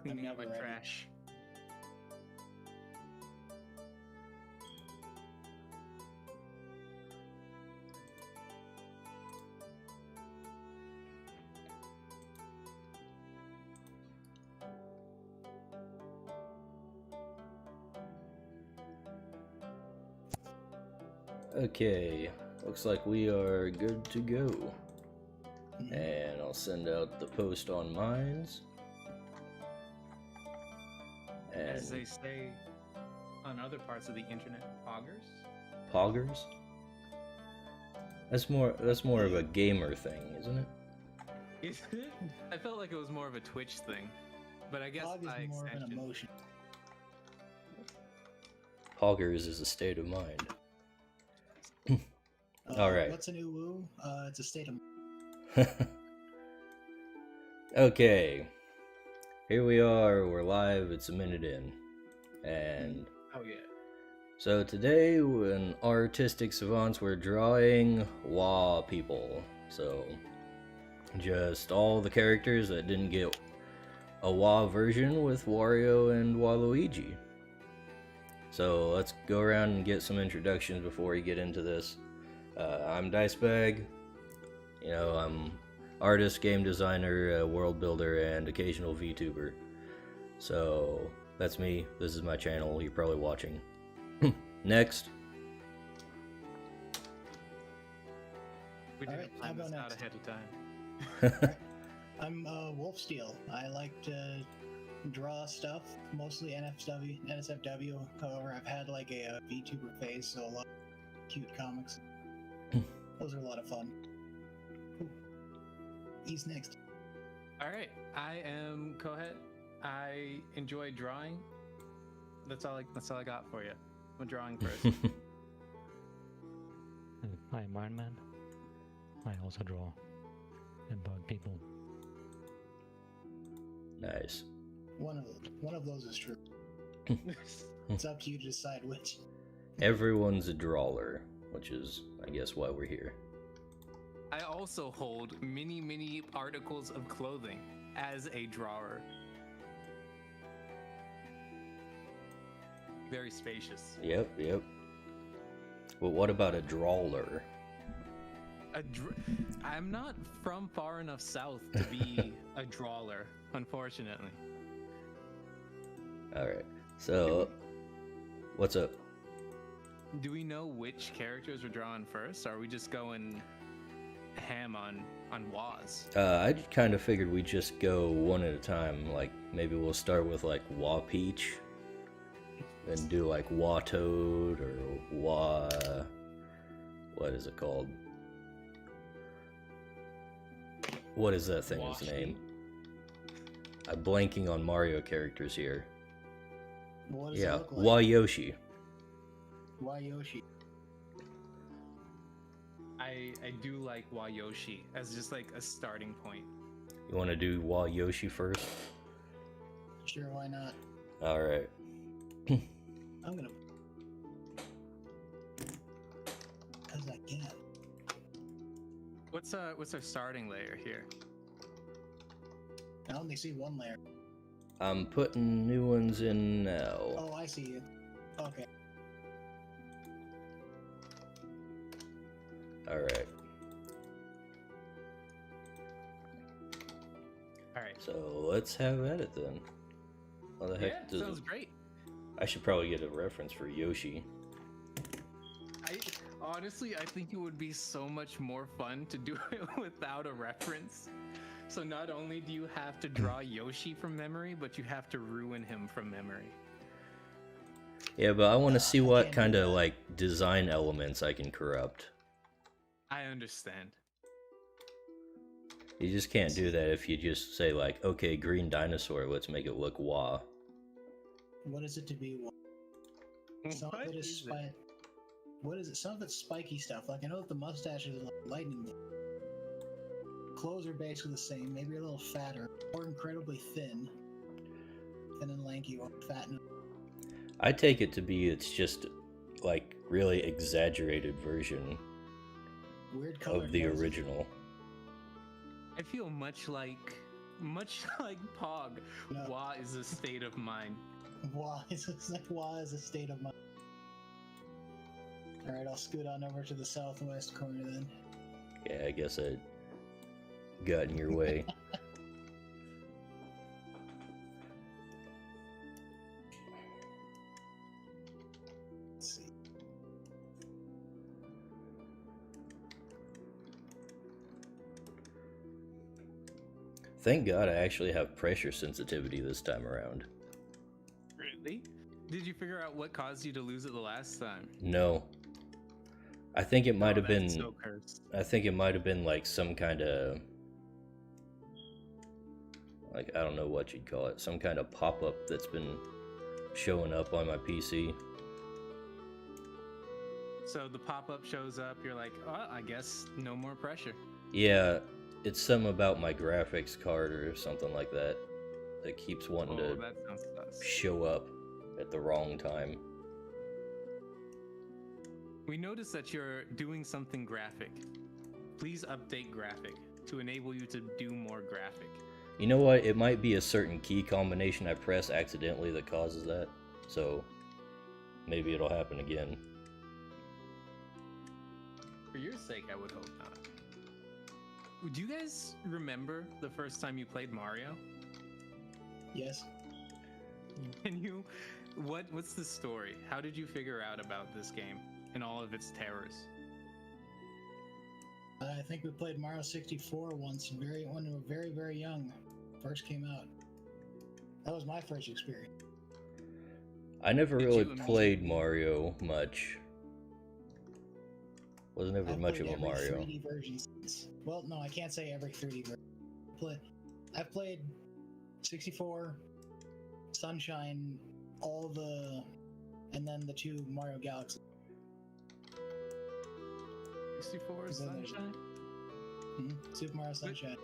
cleaning up my trash. Okay, looks like we are good to go. And I'll send out the post on mines. And As they say on other parts of the internet, poggers? Poggers? That's more of a gamer thing, isn't it? Is it? I felt like it was more of a Twitch thing, but I guess Pog by is more of an extension. emotion. Poggers is a state of mind. Alright. What's a new woo? It's a state of. Okay. Here we are, we're live, it's a minute in. And Oh yeah. so today in Artistic Savants we're drawing Wah people. So just all the characters that didn't get a Wah version with Wario and Waluigi. So let's go around and get some introductions before we get into this. I'm Dicebag. You know, I'm artist, game designer, world builder, and occasional VTuber. So that's me. This is my channel. You're probably watching. Next. We didn't Alright, plan I'll go this out next. ahead of time. I'm Wolfsteel. I like to draw stuff, mostly NSFW. However, I've had like a VTuber phase, so a lot of cute comics. Those are a lot of fun. Ooh. He's next. Alright, I am Kohet. I enjoy drawing. That's all I got for you. I'm a drawing person. Hi, Iron Man. I also draw and bug people. Nice. One of those is true. It's up to you to decide which. Everyone's a drawer, which is, I guess, why we're here. I also hold many articles of clothing as a drawer. Very spacious. Yep. But what about a drawer? I'm not from far enough south to be a drawer, unfortunately. Alright, so, what's up? Do we know which characters we're drawing first, or are we just going ham on Waz? I kind of figured we'd just go one at a time. Like, maybe we'll start with, like, Wah Peach, then do, like, Wah Toad, or Wah... what is it called? What is that thing's name? I'm blanking on Mario characters here. What does it look like? Wah Yoshi. Why Yoshi? I do like Wayoshi as just like a starting point. You want to do Wah Yoshi first? Sure, why not? Alright. I'm gonna. Because I can. What's our starting layer here? I only see one layer. I'm putting new ones in now. Oh, I see you. Okay. Alright. Alright. So let's have at it then. What the Yeah, heck does sounds great. I should probably get a reference for Yoshi. Honestly, I think it would be so much more fun to do it without a reference. So not only do you have to draw Yoshi from memory, but you have to ruin him from memory. Yeah, but I want to see what can't kind do of that. like design elements I can corrupt. I understand. You just can't do that if you just say like, okay, green dinosaur, let's make it look wah. What is it to be? Some What of it is is it? What is it? Some of it's spiky stuff. Like I know that the mustache is like lightning. Clothes are basically the same. Maybe a little fatter, or incredibly thin. Thin and lanky, or fat and. I take it to be it's just like really exaggerated version Weird color of the noses. original. I feel much like Much like Pog, No. Wah is a state of mind. Wah is a state of mind. Alright, I'll scoot on over to the southwest corner then. Yeah, I guess I got in your way. Let's see. Thank God I actually have pressure sensitivity this time around. Really? Did you figure out what caused you to lose it the last time? No. I think it might have been that's so cursed. I think it might have been like some kind of, like, I don't know what you'd call it, some kind of pop-up that's been showing up on my PC. So the pop-up shows up, you're like, oh, I guess no more pressure. Yeah, it's something about my graphics card or something like that that keeps wanting Oh, to that sounds sus. show up at the wrong time. We noticed that you're doing something graphic. Please update graphic to enable you to do more graphic. You know what? It might be a certain key combination I press accidentally that causes that. So maybe it'll happen again. For your sake, I would hope not. Do you guys remember the first time you played Mario? Yes. Can you... What's the story? How did you figure out about this game and all of its terrors? I think we played Mario 64 once, when we were very, very young. First came out. That was my first experience. I never Did really you played Mario much. Was never I've much of played a every Mario. 3D version since. Well, no, I can't say every 3D version. I've played 64, Sunshine, and then the two Mario Galaxy. 64 Sunshine? Super Mario Sunshine.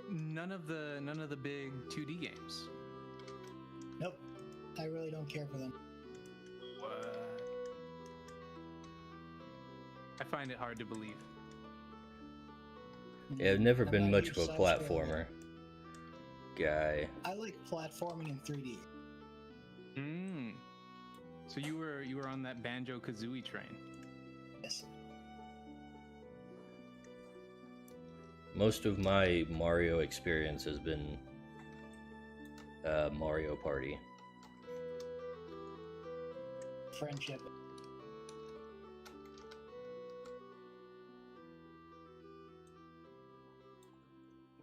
None of the big 2D games. Nope. I really don't care for them. What? I find it hard to believe. Yeah, I've never I'm been not much huge of a side-scroller. platformer guy. I like platforming in 3D. So you were on that Banjo-Kazooie train. Yes. Most of my Mario experience has been Mario Party. Friendship.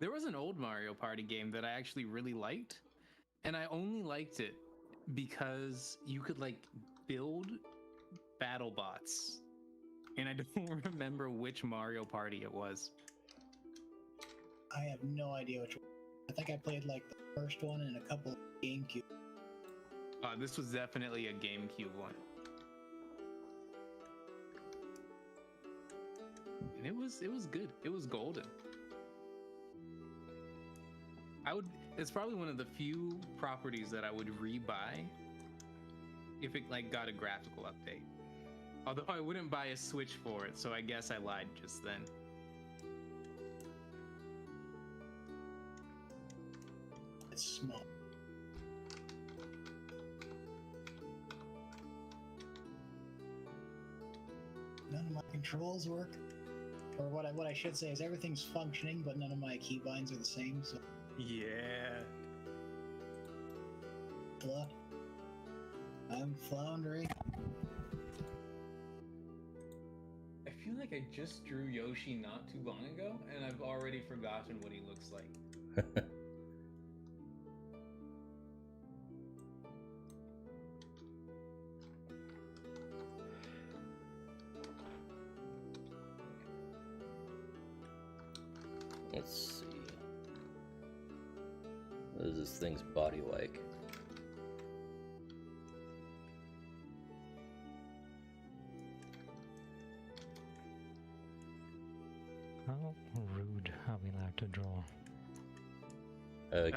There was an old Mario Party game that I actually really liked, and I only liked it because you could like build battle bots, and I don't remember which Mario Party it was. I have no idea which one. I think I played like the first one and a couple of GameCube. This was definitely a GameCube one, and it was good. It was golden. It's probably one of the few properties that I would rebuy if it like got a graphical update. Although I wouldn't buy a Switch for it, so I guess I lied just then. It's small. None of my controls work. Or what I should say is everything's functioning, but none of my keybinds are the same, so Yeah. blah. I'm floundering. I feel like I just drew Yoshi not too long ago, and I've already forgotten what he looks like. Let's see. What is this thing's body like? How rude are we allowed to draw?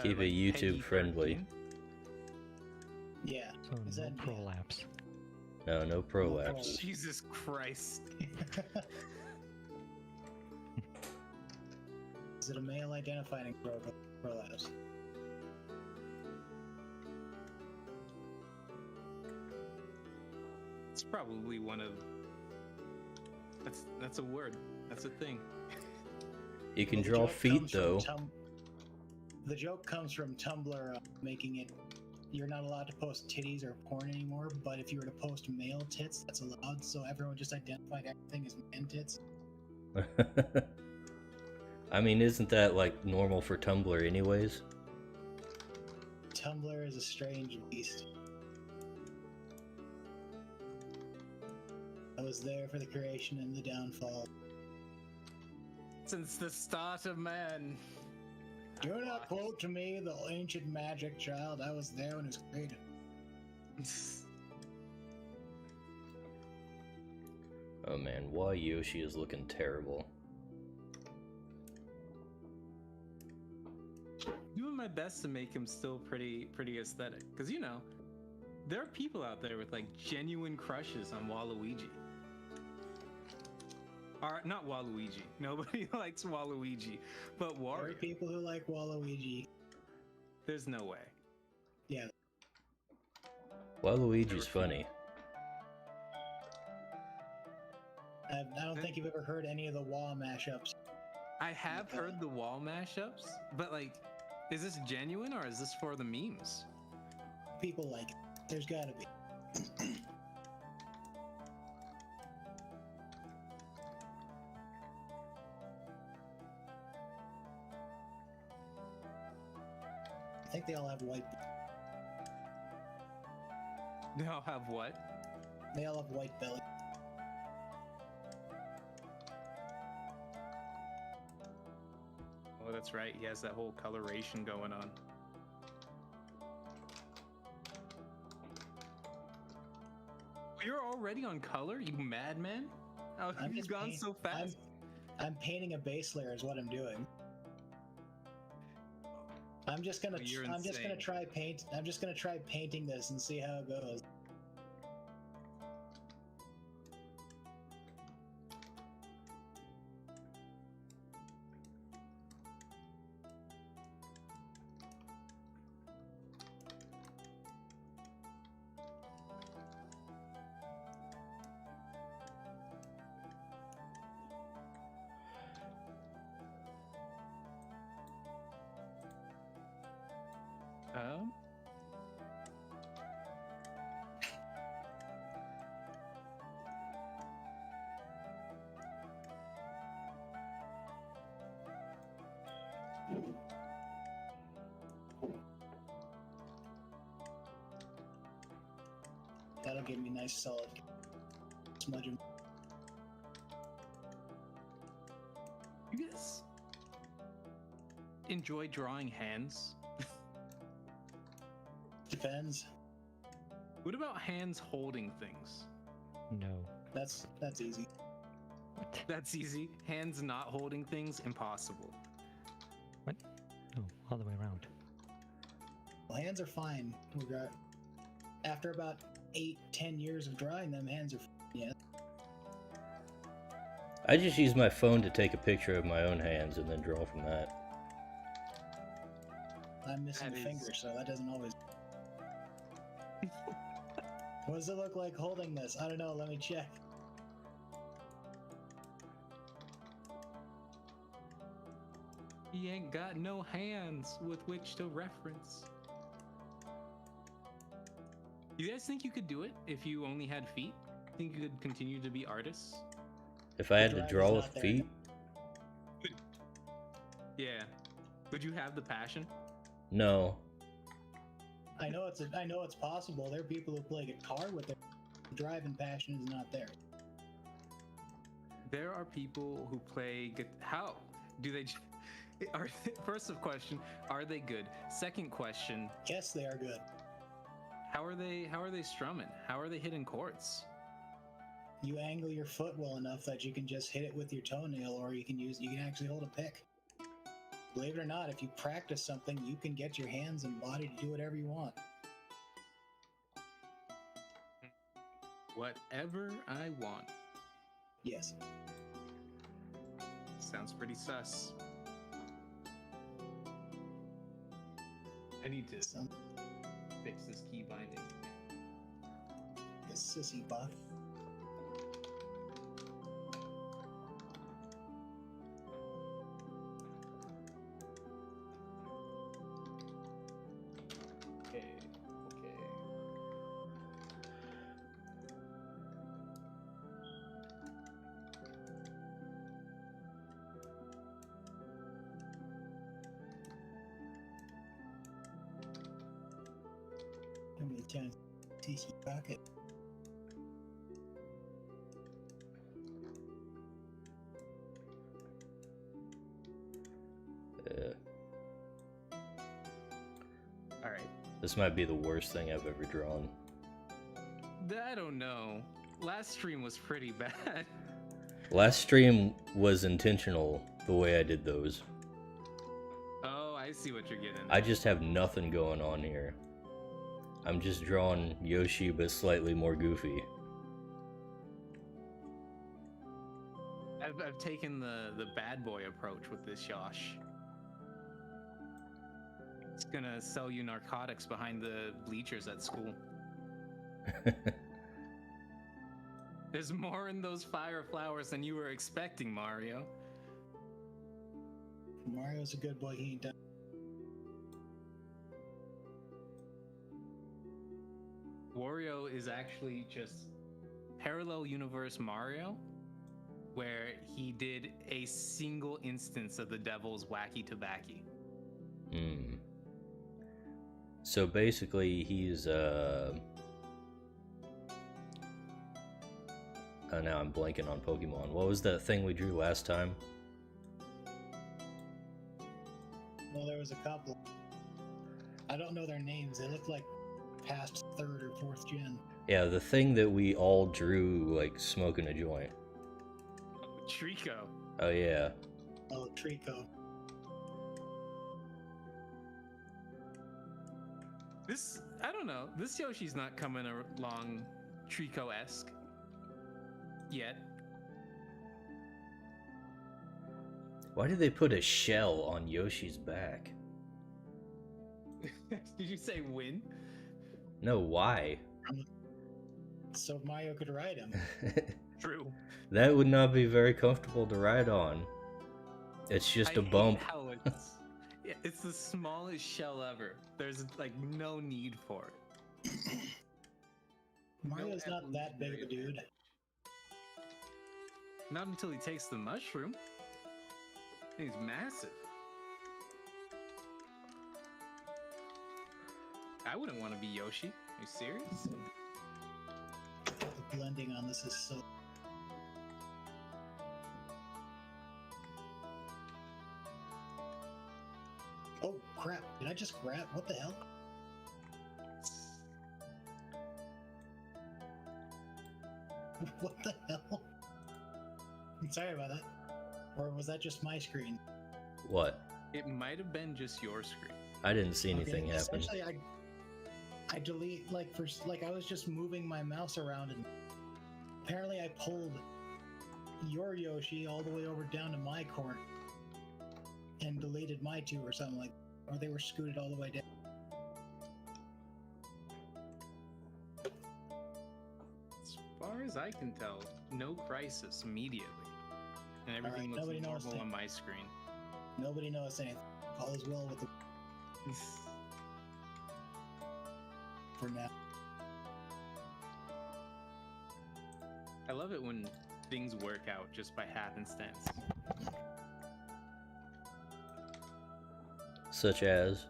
Keep it Like YouTube friendly. PG-13? Yeah. So Is no that- prolapse. No, no No prolapses. Jesus Christ. Is it a male identifying program? Prolapse. It's probably one of. That's a word. That's a thing. You can Well, the draw joke feet comes from though. The joke comes from Tumblr making it. You're not allowed to post titties or porn anymore, but if you were to post male tits, that's allowed. So everyone just identified everything as man tits. I mean, isn't that like normal for Tumblr anyways? Tumblr is a strange beast. I was there for the creation and the downfall. Since the start of man. Do not quote to me the ancient magic child. I was there when it was created. Oh man, why Yoshi is looking terrible. Doing my best to make him still pretty aesthetic, because you know, there are people out there with like genuine crushes on Waluigi. Or not Waluigi. Nobody likes Waluigi, but There are Wario. people who like Waluigi. There's no way. Yeah, Waluigi's funny. I don't think you've ever heard any of the Wah mashups. I have heard the wall mashups, but like, is this genuine or is this for the memes? People like it. There's gotta be. I think they all have white. They all have what? They all have white belly. Oh, that's right. He has that whole coloration going on. You're already on color, you madman? How have you gone so fast? I'm painting a base layer is what I'm doing. I'm just gonna You're try painting this and see how it goes. Um, That'll give me nice solid smudging. you guys enjoy drawing hands? Depends. What about hands holding things? No. That's easy. What? That's easy. Hands not holding things, impossible. What? Oh, all the way around. Well, hands are fine. After about 8-10 years of drawing them, hands are fine. Yeah. I just use my phone to take a picture of my own hands and then draw from that. I'm missing a That is- finger, so that doesn't always. What does it look like holding this? I don't know. Let me check. He ain't got no hands with which to reference. You guys think you could do it if you only had feet? Think you could continue to be artists? If I had The to drive draw is with not there. feet, Yeah. Would you have the passion? no. I know it's possible. There are people who play guitar with their driving passion is not there. There are people who play how do they are first of question, are they good? Second question, Yes, they are good. how are they strumming? How are they hitting chords? You angle your foot well enough that you can just hit it with your toenail, or you can actually hold a pick. Believe it or not, if you practice something, you can get your hands and body to do whatever you want. Whatever I want. Yes. Sounds pretty sus. I need to Some fix this key binding. sissy buff. Okay, okay. How many times CC Rocket? All right. This might be the worst thing I've ever drawn. I don't know. Last stream was pretty bad. Last stream was intentional the way I did those. Oh, I see what you're getting. I just have nothing going on here. I'm just drawing Yoshi but slightly more goofy. I've taken the bad boy approach with this Yosh. It's gonna sell you narcotics behind the bleachers at school. There's more in those fire flowers than you were expecting, Mario. Mario's a good boy. He ain't done. Wario is actually just parallel universe Mario, where he did a single instance of the devil's wacky tobacco. Hmm. So basically, he's oh, now I'm blanking on Pokemon. What was that thing we drew last time? Well, there was a couple. I don't know their names. They look like past 3rd or 4th gen. Yeah, the thing that we all drew, like, smoking a joint. Trico. Oh, yeah. Oh, Trico. This, I don't know. This Yoshi's not coming along Trico-esque yet. Why did they put a shell on Yoshi's back? Did you say win? No, why? So Mario could ride him. True. That would not be very comfortable to ride on. It's just a bump. How yeah, it's the smallest shell ever. There's like no need for it. Mario's not that big of a dude. Not until he takes the mushroom. He's massive. I wouldn't want to be Yoshi. Are you serious? The blending on this is so... Oh crap, did I just grab? What the hell? What the hell? I'm sorry about that. Or was that just my screen? What? It might have been just your screen. I didn't see anything happen. Essentially, I delete, like, I was just moving my mouse around and apparently I pulled your Yoshi all the way over down to my corner and deleted my two or something like that. Or they were scooted all the way down. As far as I can tell, no crisis immediately. And everything Alright, nobody looks knows normal on my screen. Nobody knows anything. All is well with the... for now. I love it when things work out just by happenstance. Such as?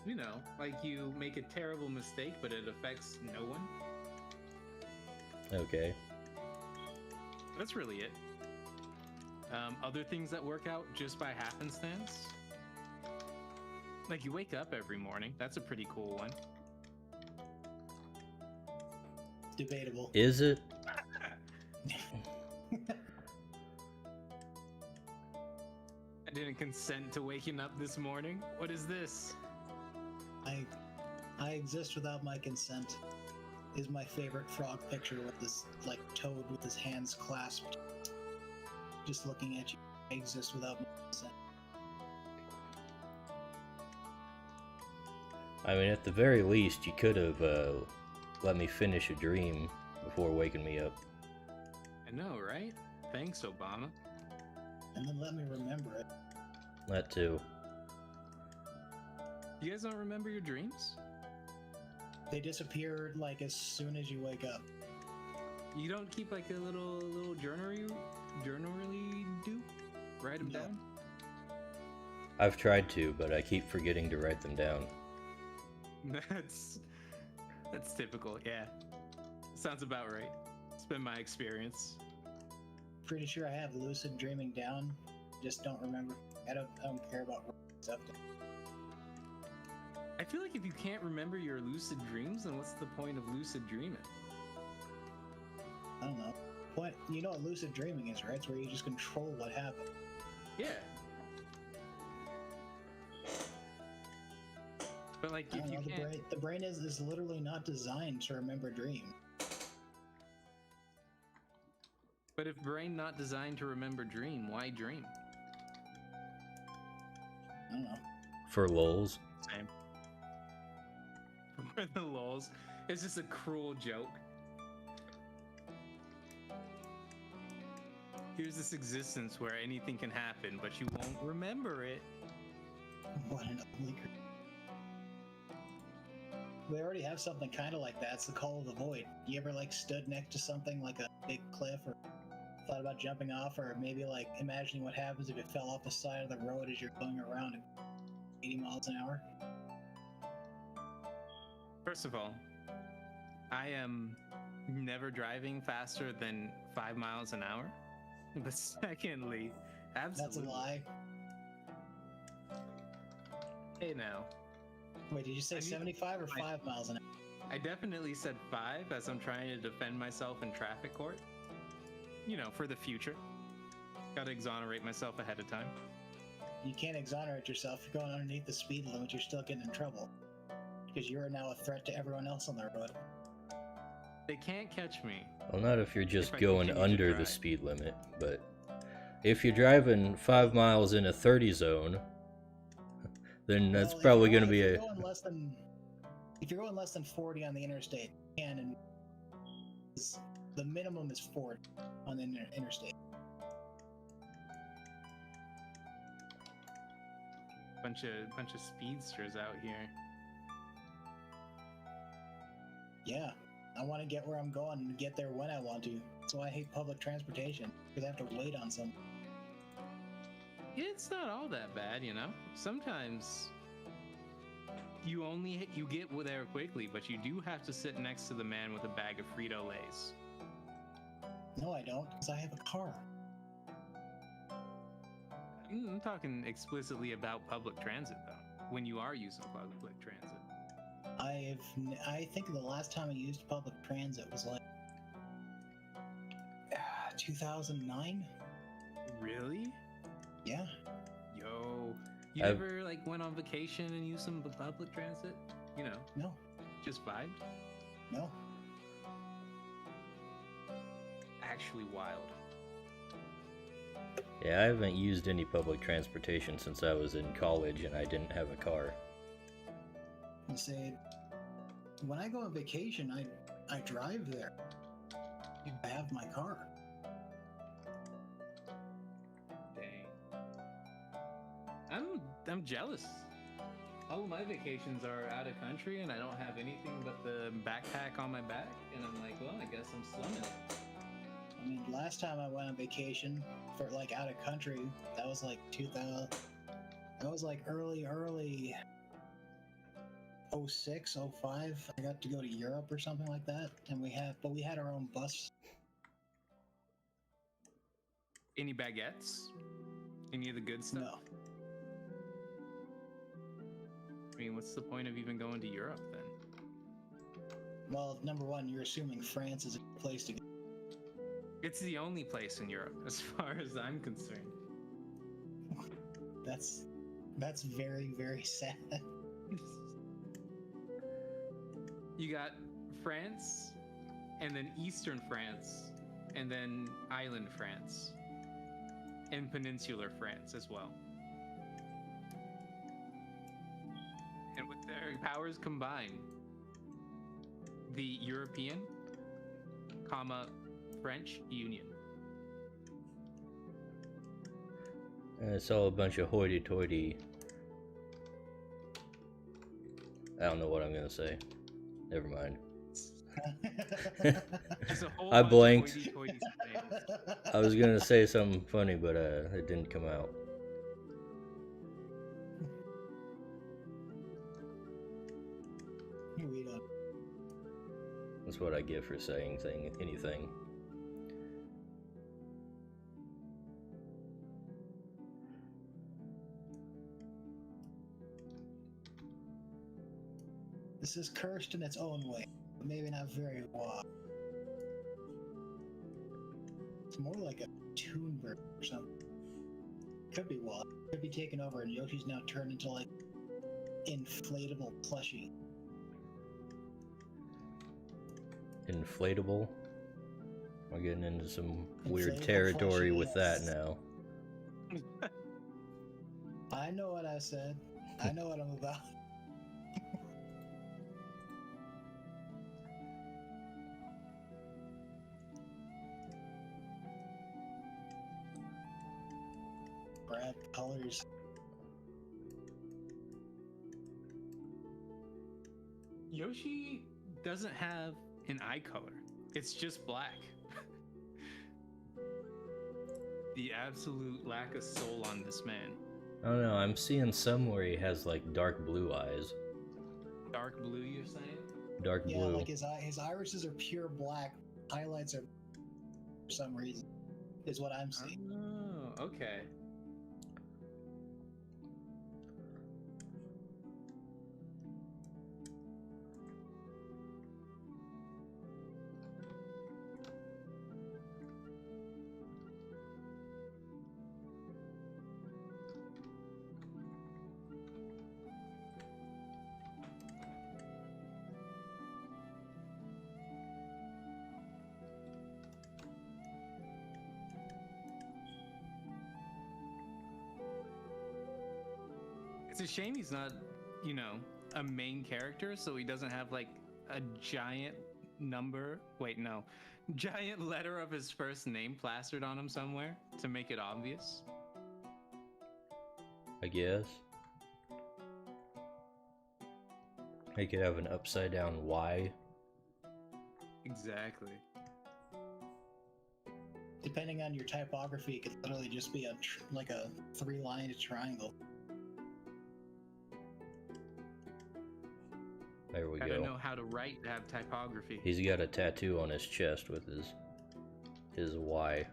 You know, like you make a terrible mistake, but it affects no one. Okay. That's really it. Other things that work out just by happenstance. Like you wake up every morning. That's a pretty cool one. Debatable. Is it? I didn't consent to waking up this morning. What is this? I exist without my consent. Is my favorite frog picture with this, like, toad with his hands clasped, just looking at you. I exist without my consent. I mean, at the very least, you could have let me finish a dream before waking me up. I know, right? Thanks, Obama. And then let me remember it. That too. You guys don't remember your dreams? They disappear like as soon as you wake up. You don't keep like a little journally do? Write them No. down? I've tried to, but I keep forgetting to write them down. That's typical, yeah. Sounds about right. It's been my experience. Pretty sure I have lucid dreaming down. Just don't remember. I don't care about stuff. I feel like if you can't remember your lucid dreams, then what's the point of lucid dreaming? I don't know. What you know what lucid dreaming is, right? It's where you just control what happened. Yeah. But like I if don't you know, can't the brain is literally not designed to remember dreams. But if brain not designed to remember dream, why dream? I don't know. For lulz. Same. For the lulz. It's just a cruel joke. Here's this existence where anything can happen, but you won't remember it. What an ugly. We already have something kind of like that. It's the Call of the Void. You ever like stood next to something like a big cliff, or thought about jumping off, or maybe like imagining what happens if it fell off the side of the road as you're going around at 80 miles an hour? First of all, I am never driving faster than 5 miles an hour. But secondly, absolutely. That's a lie. Hey now. Wait, did you say 75 or 5 miles an hour? I definitely said 5 as I'm trying to defend myself in traffic court. You know, for the future. Gotta exonerate myself ahead of time. You can't exonerate yourself. You're going underneath the speed limit. You're still getting in trouble. Because you're now a threat to everyone else on the road. They can't catch me. Well, not if you're just If I going continue to under the drive. speed limit, but if you're driving 5 miles in a 30 zone, then that's Well, probably going to if be you're a... going less than, if you're going less than 40 on the interstate, and the minimum is 40 on the interstate. Bunch of speedsters out here. Yeah, I want to get where I'm going and get there when I want to. That's why I hate public transportation, because I have to wait on something. It's not all that bad, you know. Sometimes you get there quickly, but you do have to sit next to the man with a bag of Frito-Lays. No, I don't, because I have a car. I'm talking explicitly about public transit, though. When you are using public transit. I think the last time I used public transit was like 2009. Really? Yeah. Yo, you I've- ever like went on vacation and used some public transit? You know, No. just vibed? No. Actually wild. Yeah, I haven't used any public transportation since I was in college and I didn't have a car. You say, when I go on vacation, I drive there. I have my car. Dang. I'm jealous. All of my vacations are out of country and I don't have anything but the backpack on my back, and I'm like, well, I guess I'm slumming it. I mean, last time I went on vacation for like out of country, that was like 2000. That was like early 06, 05. I got to go to Europe or something like that, and we had our own bus. Any baguettes? Any of the good stuff? No, I mean, what's the point of even going to Europe then? well, number one, you're assuming France is a place to go. It's the only place in Europe, as far as I'm concerned. That's very, very sad. You got France, and then Eastern France, and then Island France, and Peninsular France as well. And with Their powers combine the European, comma, French Union. And it's all a bunch of hoity-toity. I don't know what I'm gonna say. Never mind. Just a whole I bunch of blanked. hoity-toity slaves. I was gonna say something funny, but it didn't come out. We don't. That's what I get for saying anything. This is cursed in its own way, but maybe not very well. It's more like a Toonber or something. Could be wild. Could be taken over, and Yoshi's now turned into like inflatable plushie. Inflatable. We're getting into some weird Inflatable territory plushie, with that yes. now. I know what I said. I know what I'm about. Brad colors. Yoshi doesn't have an eye color. It's just black. The absolute lack of soul on this man. I don't know, I'm seeing some where he has like dark blue eyes. Dark blue, you're saying? Dark Yeah, blue. like his irises are pure black. Highlights are for some reason. Is what I'm seeing. Oh, okay. It's a shame he's not, you know, a main character, so he doesn't have like a giant number. Wait, no. Giant letter of his first name plastered on him somewhere to make it obvious. I guess. He could have an upside down Y. Exactly. Depending on your typography, it could literally just be like a three-lined triangle. There we Gotta go. know how to write to have typography. He's got a tattoo on his chest with his Y.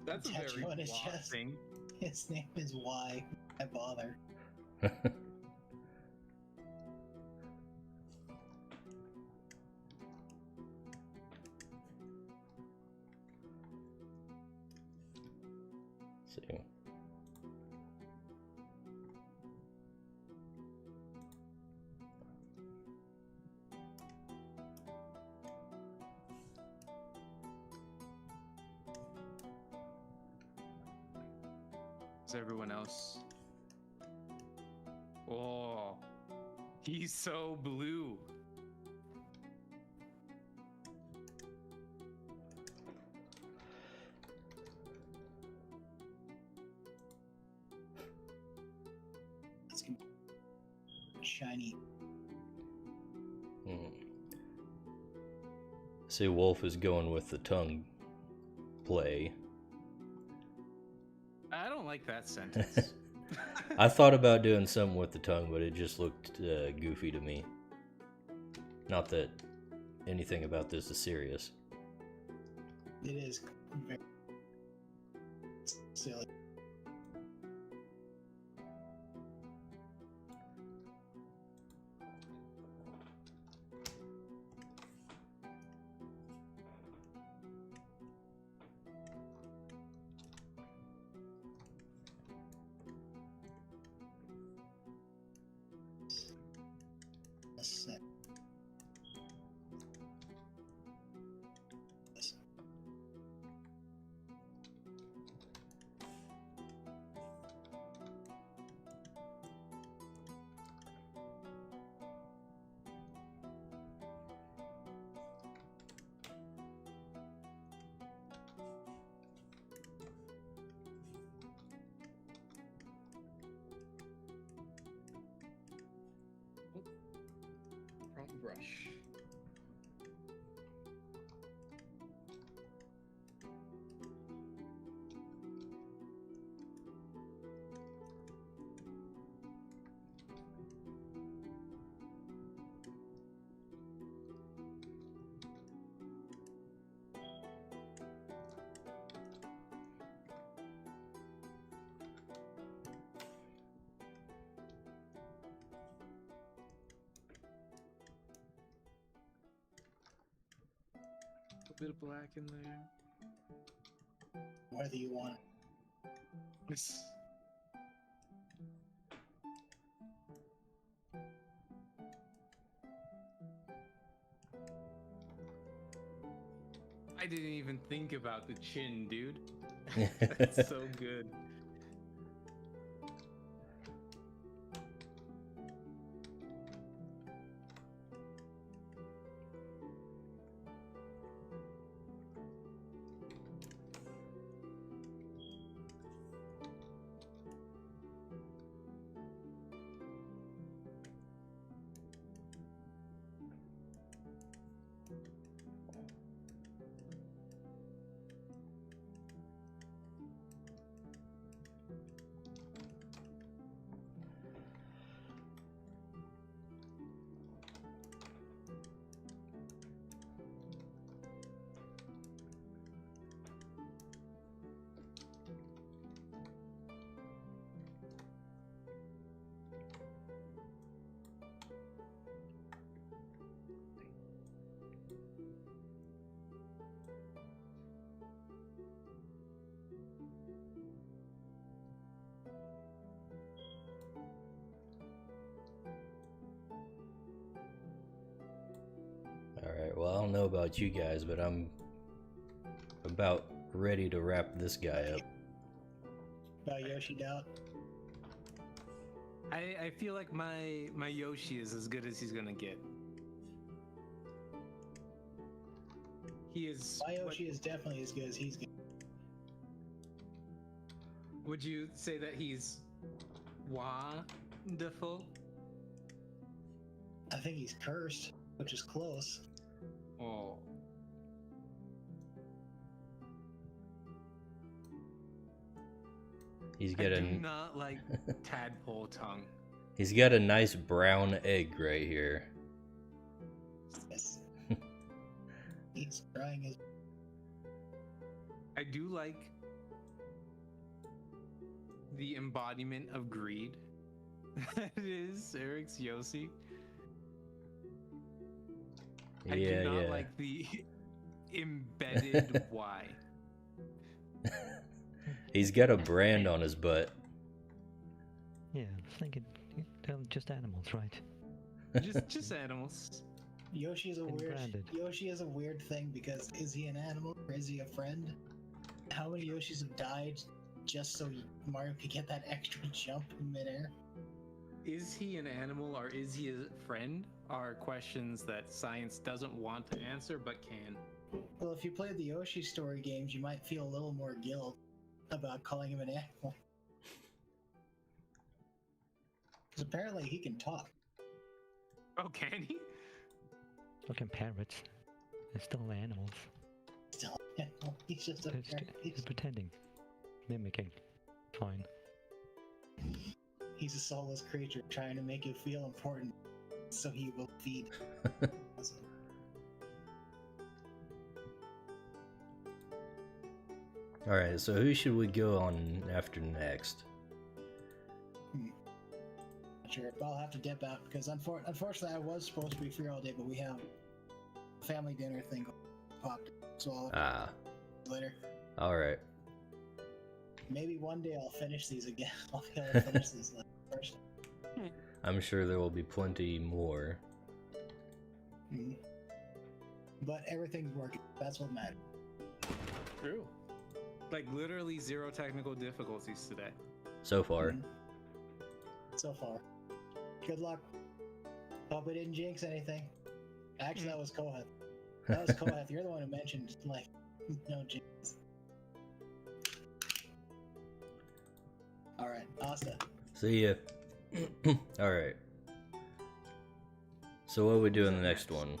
That's a Tattoo very on his Wah chest. thing. His name is Why. I bother. See. Is everyone else? Oh, he's so blue. It's gonna be shiny. See, Wolf is going with the tongue play. I don't like that sentence. I thought about doing something with the tongue, but it just looked goofy to me. Not that anything about this is serious. It is very silly. A sec. brush. A bit of black in there. Whether you want. Yes. I didn't even think about the chin, dude. That's so good. Alright, well, I don't know about you guys, but I'm about ready to wrap this guy up. About Yoshi Doubt. I feel like my Yoshi is as good as he's gonna get. He is. My Yoshi is definitely as good as he's good. Would you say that he's wonderful? I think he's cursed, which is close. Oh. He's I got do a not like tadpole tongue. he's got a nice brown egg right here. Yes. He's trying his. I do like the embodiment of greed. That is Eric's Yoshi. I Yeah, do not yeah. like the embedded Y. He's got a brand on his butt. Yeah, I think they're just animals, right? Just animals. Yoshi is a And weird. branded. Yoshi is a weird thing because is he an animal or is he a friend? How many Yoshis have died just so Mario could get that extra jump in midair? Is he an animal or is he a friend? Are questions that science doesn't want to answer but can. Well, if you played the Yoshi story games, you might feel a little more guilt about calling him an animal. Because apparently he can talk. Oh, can he? Look at parrots. They're still animals. Still an animal. He's just a They're he's, pretending. Mimicking. Fine. he's a soulless creature trying to make you feel important, so he will feed. Alright, so who should we go on after next? Sure, but I'll have to dip out because unfortunately I was supposed to be free all day, but we have a family dinner thing popped up, so I'll have to later. Alright. Maybe one day I'll finish these again. I'll be able to finish these first. I'm sure there will be plenty more. Mhm. But everything's working. That's what matters. True. Like literally zero technical difficulties today. So far. Mhm. So far. Good luck. Hope I didn't jinx anything. Actually, that was Kohath. That was Kohath. You're the one who mentioned, like, no jinx. Alright, Asta. See ya. Alright. So what do we do in the next one?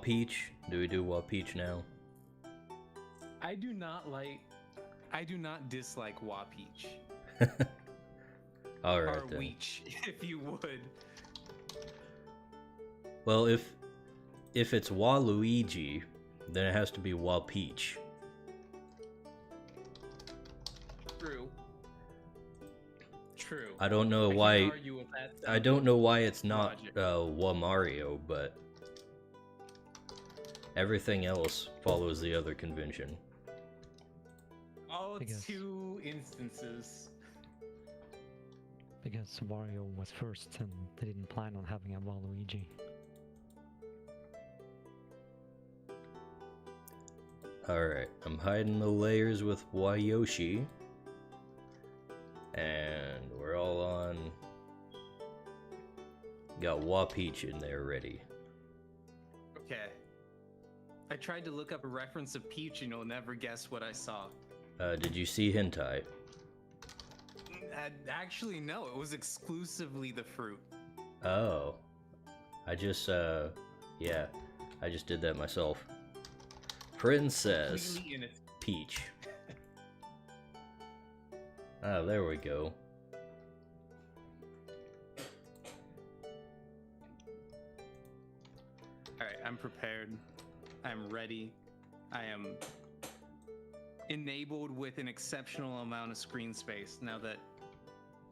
Peach? Do we do Peach now? I do not dislike Peach. All right or then. Weech, if you would. Well, if it's Waluigi, then it has to be Peach. True. I don't know can't why. argue with that I don't know why it's not logic. Mario, but everything else follows the other convention. All Because- 2 instances. Because Wario was first and they didn't plan on having a Waluigi. Alright, I'm hiding the layers with Wayoshi. And we're all on... Got Peach in there ready. Okay. I tried to look up a reference of Peach and you'll never guess what I saw. Did you see hentai? Actually, no. It was exclusively the fruit. Oh. I just did that myself. Princess Completely innocent. Peach. Ah, there we go. Alright, I'm prepared. I'm ready. I am enabled with an exceptional amount of screen space now that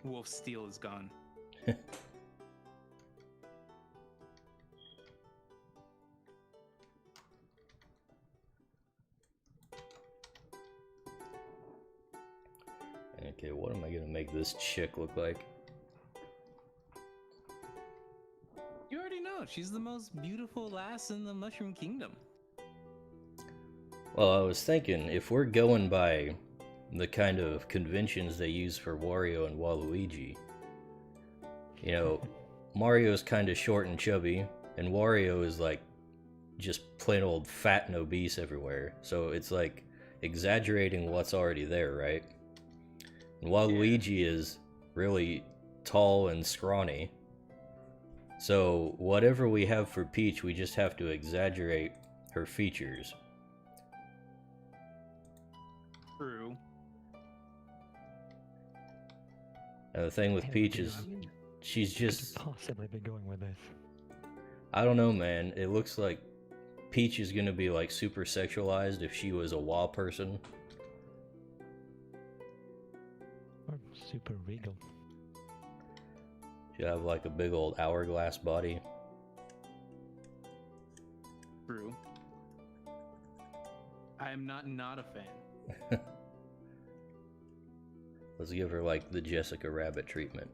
Wolf Steel is gone. Okay, what am I gonna make this chick look like? You already know, she's the most beautiful lass in the Mushroom Kingdom. Well, I was thinking, if we're going by the kind of conventions they use for Wario and Waluigi, you know, Mario's kind of short and chubby, and Wario is like just plain old fat and obese everywhere. So it's like exaggerating what's already there, right? And Waluigi is really tall and scrawny. So whatever we have for Peach, we just have to exaggerate her features. True. And the thing with Peach is, she's Could you just... possibly be going with this? I don't know, man. It looks like Peach is gonna be like super sexualized if she was a WoW person. Or super regal? She'll have like a big old hourglass body. True. I am not a fan. Let's give her like the Jessica Rabbit treatment.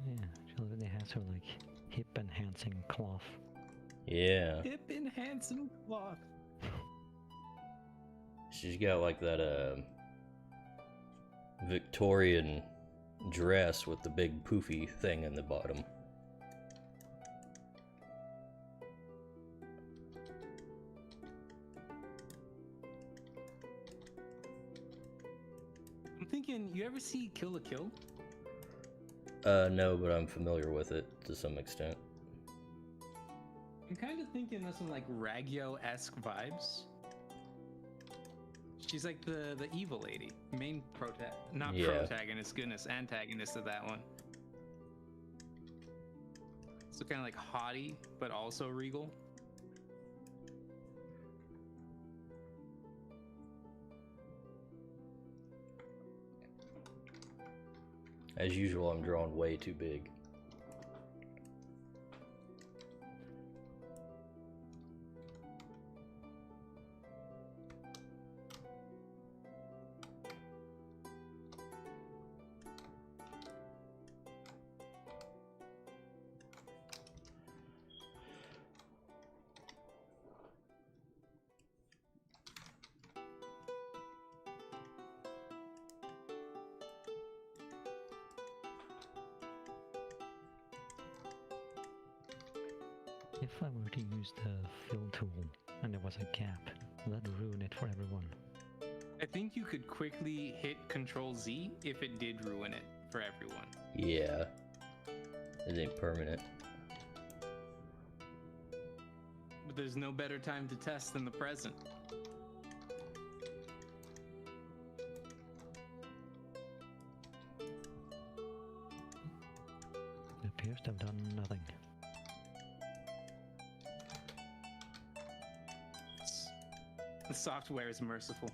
Yeah, she already has her like hip enhancing cloth. Yeah. Hip enhancing cloth. She's got like that Victorian dress with the big poofy thing in the bottom. I'm thinking, you ever see Kill la Kill? No, but I'm familiar with it to some extent. I'm kind of thinking there's some like Ragyo-esque vibes. She's like the evil lady, main protagonist, goodness, antagonist of that one. So kind of like haughty, but also regal. As usual, I'm drawing way too big. If I were to use the fill tool and there was a gap, would that ruin it for everyone? I think you could quickly hit Control Z if it did ruin it for everyone. Yeah. It ain't permanent. But there's no better time to test than the present. It appears to have done nothing. The software is merciful.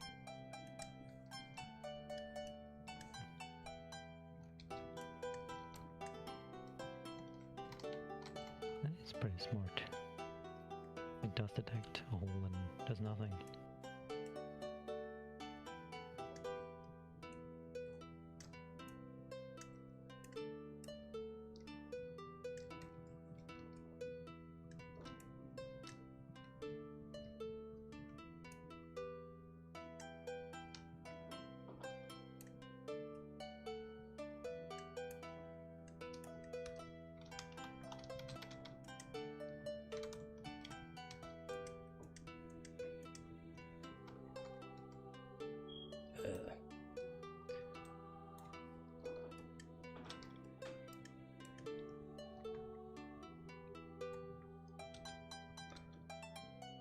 It's pretty smart. It does detect a hole and does nothing.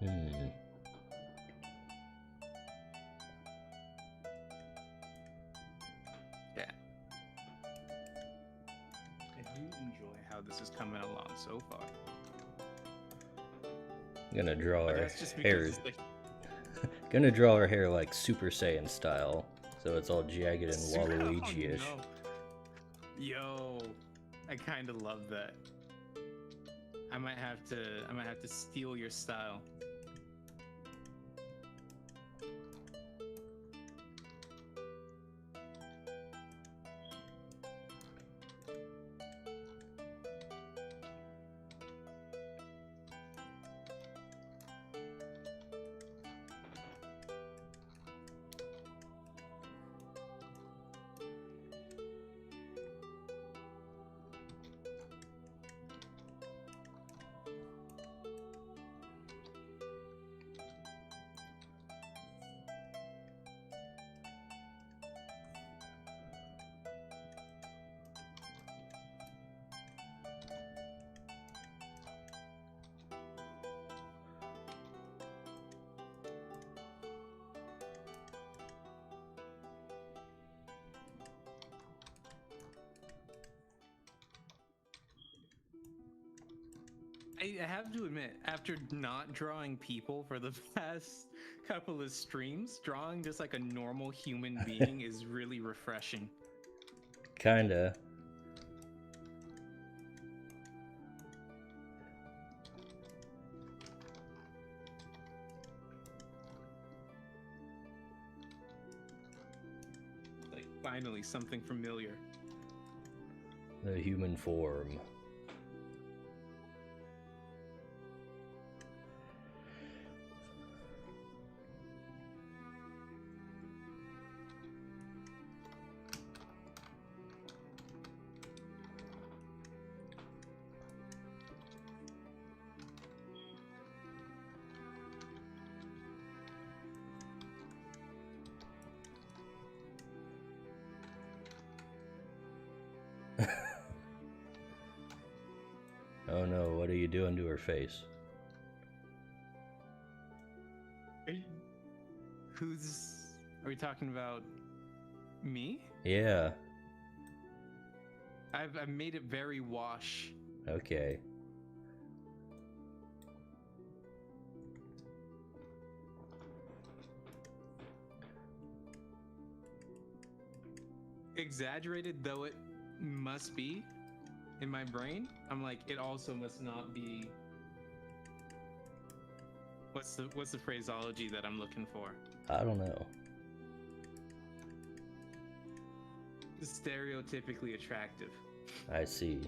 Hmm. Yeah. I do enjoy how this is coming along so far. Gonna draw But her that's just hair. because it's like Gonna draw her hair like Super Saiyan style, so it's all jagged and Waluigi-ish. Oh, no. Yo, I kind of love that. I might have to steal your style. I have to admit, after not drawing people for the past couple of streams, drawing just like a normal human being is really refreshing. Kinda. Like, finally, something familiar. The human form. Oh no, what are you doing to her face? Are we talking about me? Yeah, I've made it very wash. okay. Exaggerated though it must be in my brain, I'm like, it also must not be. What's the phraseology that I'm looking for? I don't know. Stereotypically attractive. I see.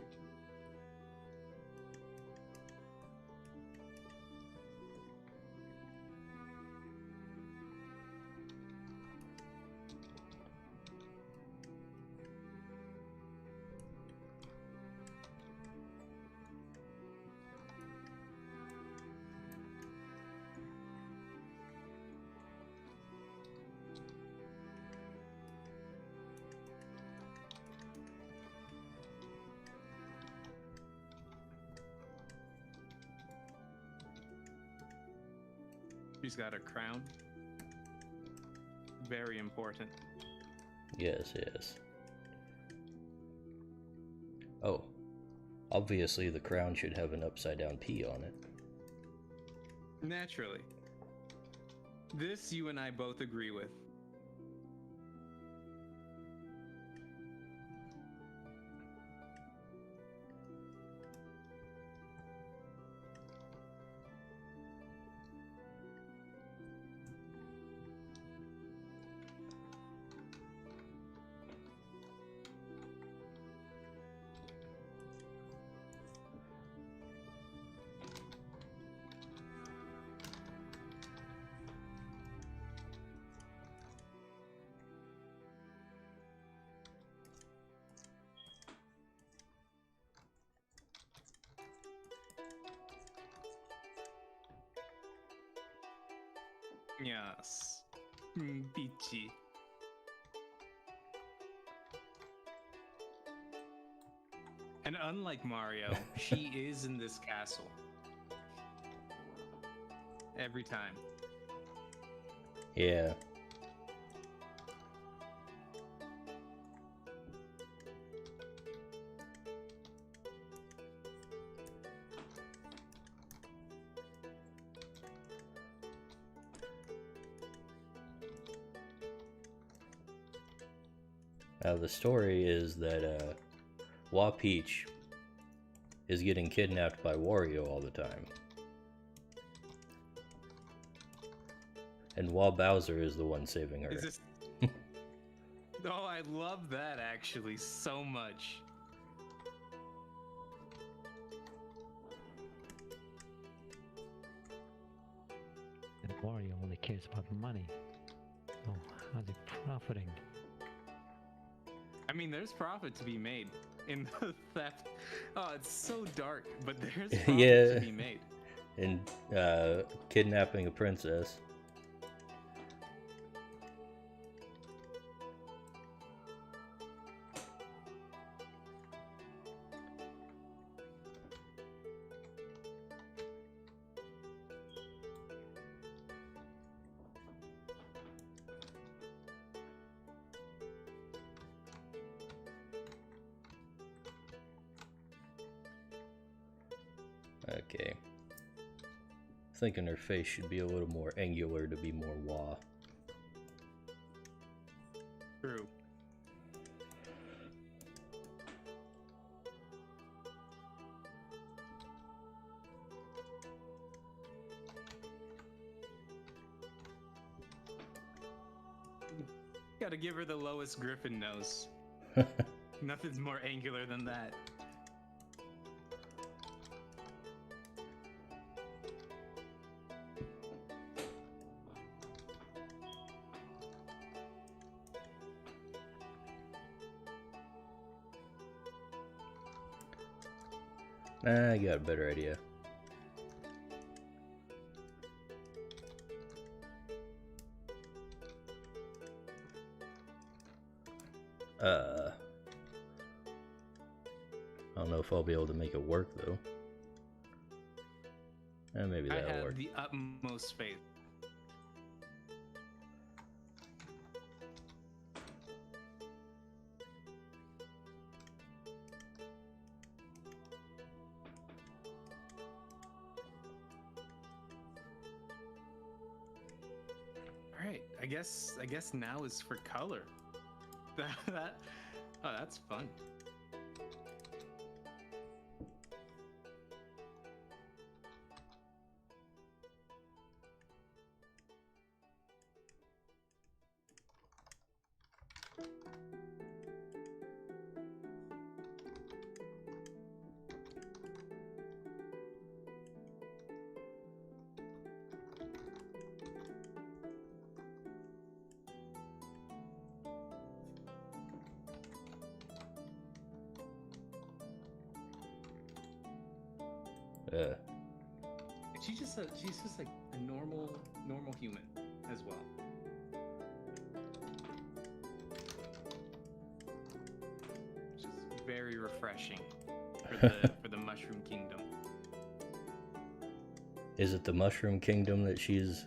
She's got a crown. Very important. Yes, yes. Oh. Obviously, the crown should have an upside-down P on it. Naturally. This you and I both agree with. Yes. Peachy. And unlike Mario, she is in this castle. Every time. Yeah. Now the story is that Peach is getting kidnapped by Wario all the time. And Bowser is the one saving her. Is this... Oh, I love that actually so much. And Wario only cares about money. Oh, how's he profiting? I mean, there's profit to be made in the theft. Oh, it's so dark, but there's profit Yeah. to be made. And kidnapping a princess. Okay. Thinking her face should be a little more angular to be more wah. True. Gotta give her the lowest Griffin nose. Nothing's more angular than that. Nah, I got a better idea. I don't know if I'll be able to make it work though. Maybe I that'll have work. the utmost faith. All right, I guess now is for color. Oh, that's fun. She's just like a normal human as well. Which is very refreshing for the Mushroom Kingdom. Is it the Mushroom Kingdom that she's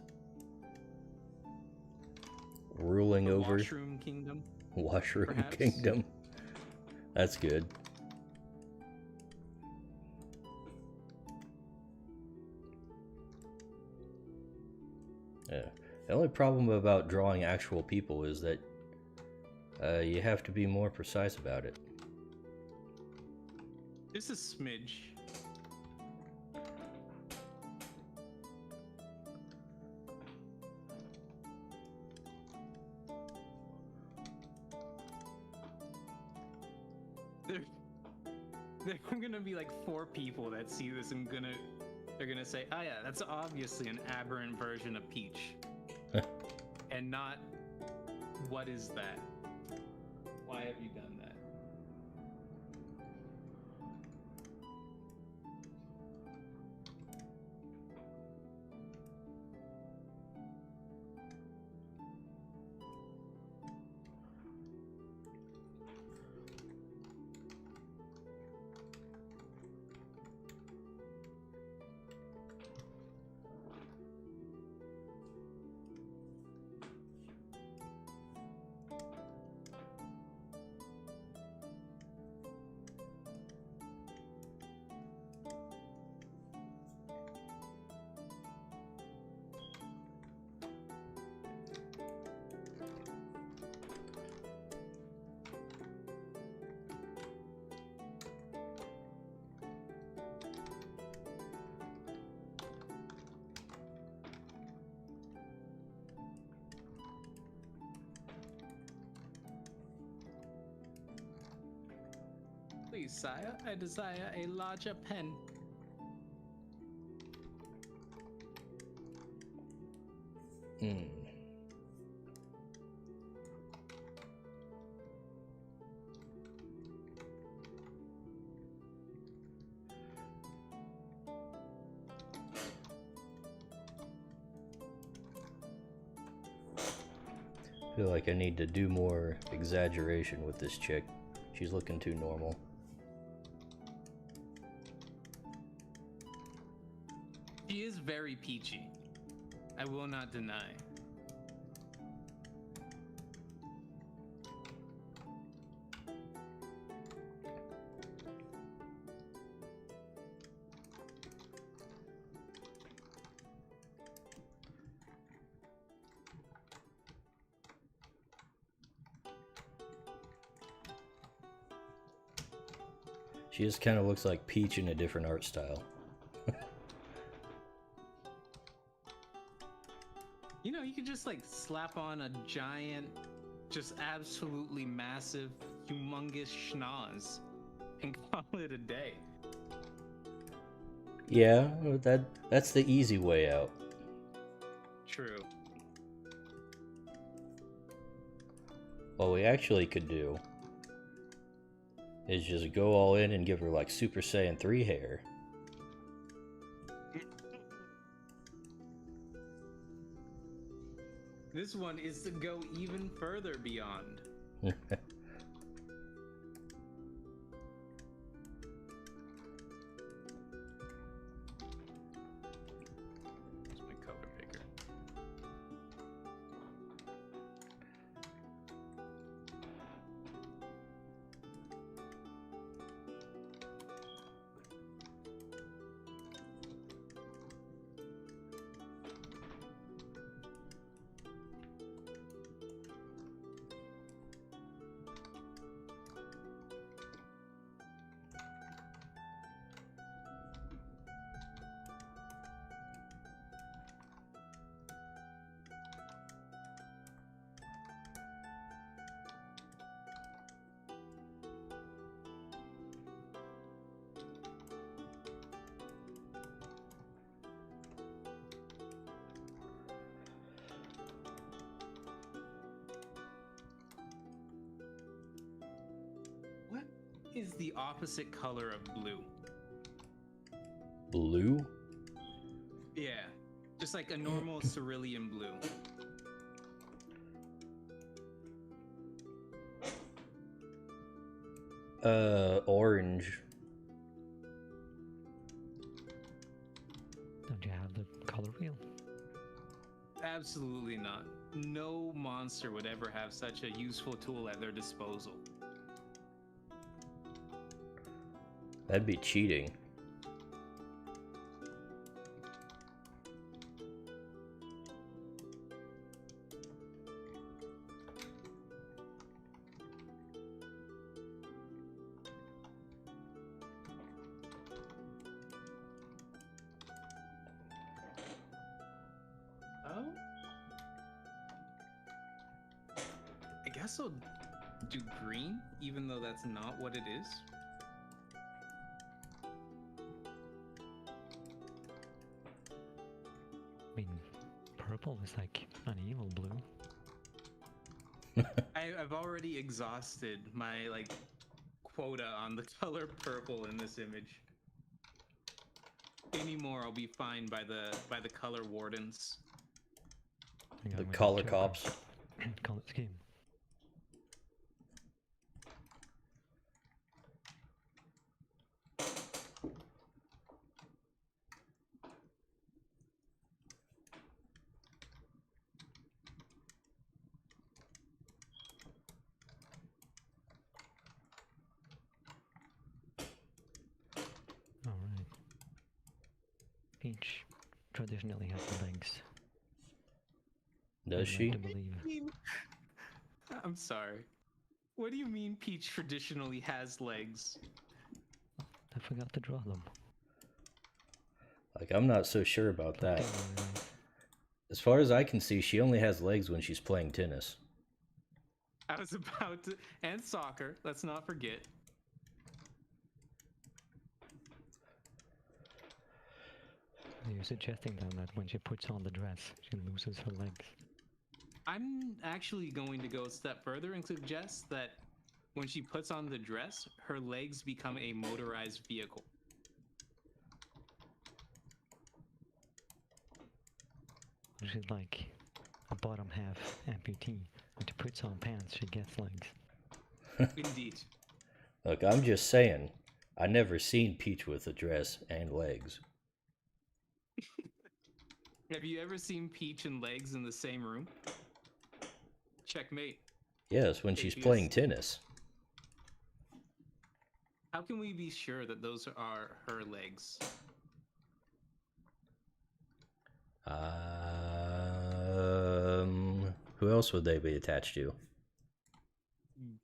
ruling The over Washroom Kingdom. Washroom perhaps? Kingdom. That's good. Yeah. The only problem about drawing actual people is that you have to be more precise about it. Just a smidge. There are gonna be like 4 people that see this and they're gonna say, oh yeah, that's obviously an aberrant version of Peach. And not, what is that? Why have you done that? Please, sire, I desire a larger pen. Hmm. I feel like I need to do more exaggeration with this chick. She's looking too normal. She is very peachy. I will not deny. She just kind of looks like Peach in a different art style. You know, you could just like slap on a giant, just absolutely massive, humongous schnoz and call it a day. Yeah, that's the easy way out. True. What we actually could do is just go all in and give her like Super Saiyan 3 hair. This one is to go even further beyond. Where's my color picker? What is the opposite color of blue? Blue? Yeah, just like a normal cerulean blue. Orange. Don't you have the color wheel? Absolutely not. No monster would ever have such a useful tool at their disposal. That'd be cheating. Oh? I guess I'll do green, even though that's not what it is. I mean, purple is like an evil blue. I've already exhausted my like quota on the color purple in this image. Any more, I'll be fined by the color wardens. The color cops. Color scheme. Alright. Peach traditionally has legs. Does I'd she? like to believe. I'm sorry. What do you mean Peach traditionally has legs? I forgot to draw them. Like, I'm not so sure about that. Don't worry. As far as I can see, she only has legs when she's playing tennis. I was about to, and soccer, let's not forget. You're suggesting then that when she puts on the dress, she loses her legs. I'm actually going to go a step further and suggest that when she puts on the dress, her legs become a motorized vehicle. She's like a bottom half amputee. When she puts on pants, she gets legs. Indeed. Look, I'm just saying, I never seen Peach with a dress and legs. Have you ever seen Peach and legs in the same room? Checkmate. Yes, when she's Yes. playing tennis. How can we be sure that those are her legs? Who else would they be attached to?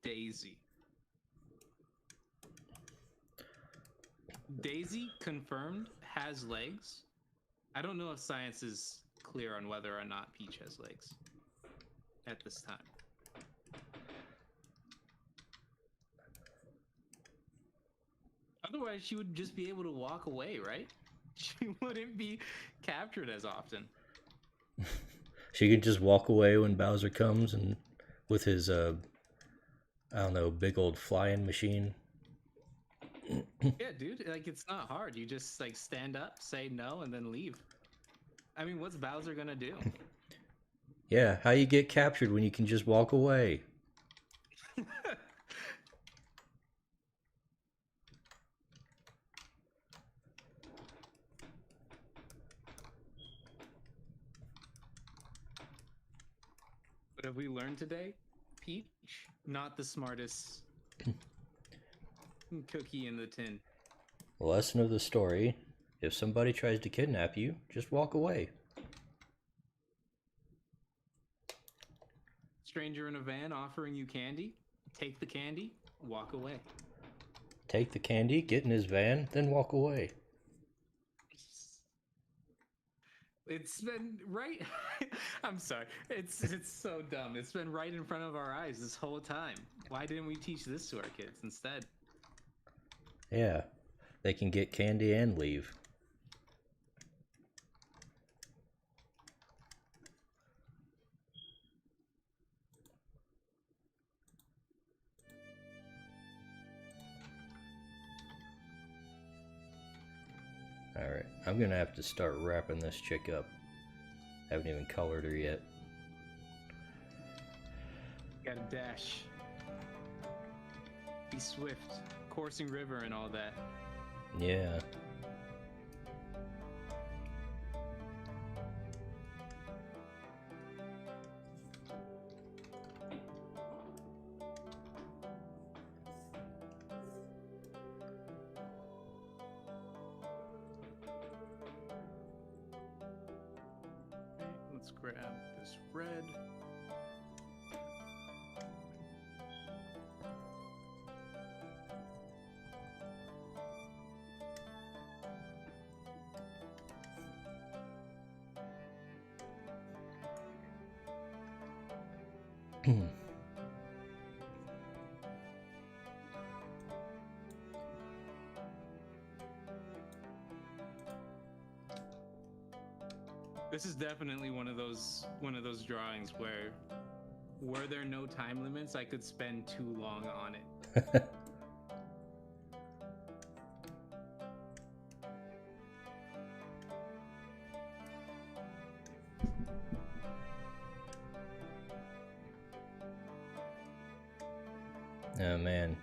Daisy. Daisy, confirmed, has legs. I don't know if science is clear on whether or not Peach has legs at this time. Otherwise, she would just be able to walk away, right? She wouldn't be captured as often. She could just walk away when Bowser comes and with his, I don't know, big old flying machine. Yeah, dude, like it's not hard. You just like stand up, say no, and then leave. I mean, what's Bowser gonna do? Yeah, how you get captured when you can just walk away? What have we learned today? Peach, not the smartest cookie in the tin. Lesson of the story, if somebody tries to kidnap you, just walk away. Stranger in a van offering you candy, take the candy, walk away. Take the candy, get in his van, then walk away. It's been right. I'm sorry. It's so dumb. It's been right in front of our eyes this whole time. Why didn't we teach this to our kids instead? Yeah, they can get candy and leave. Alright, I'm gonna have to start wrapping this chick up. Haven't even colored her yet. Gotta dash. Be swift. Coursing river and all that. Yeah. Let's grab this red. This is definitely one of those drawings where, were there no time limits, I could spend too long on it. Oh man.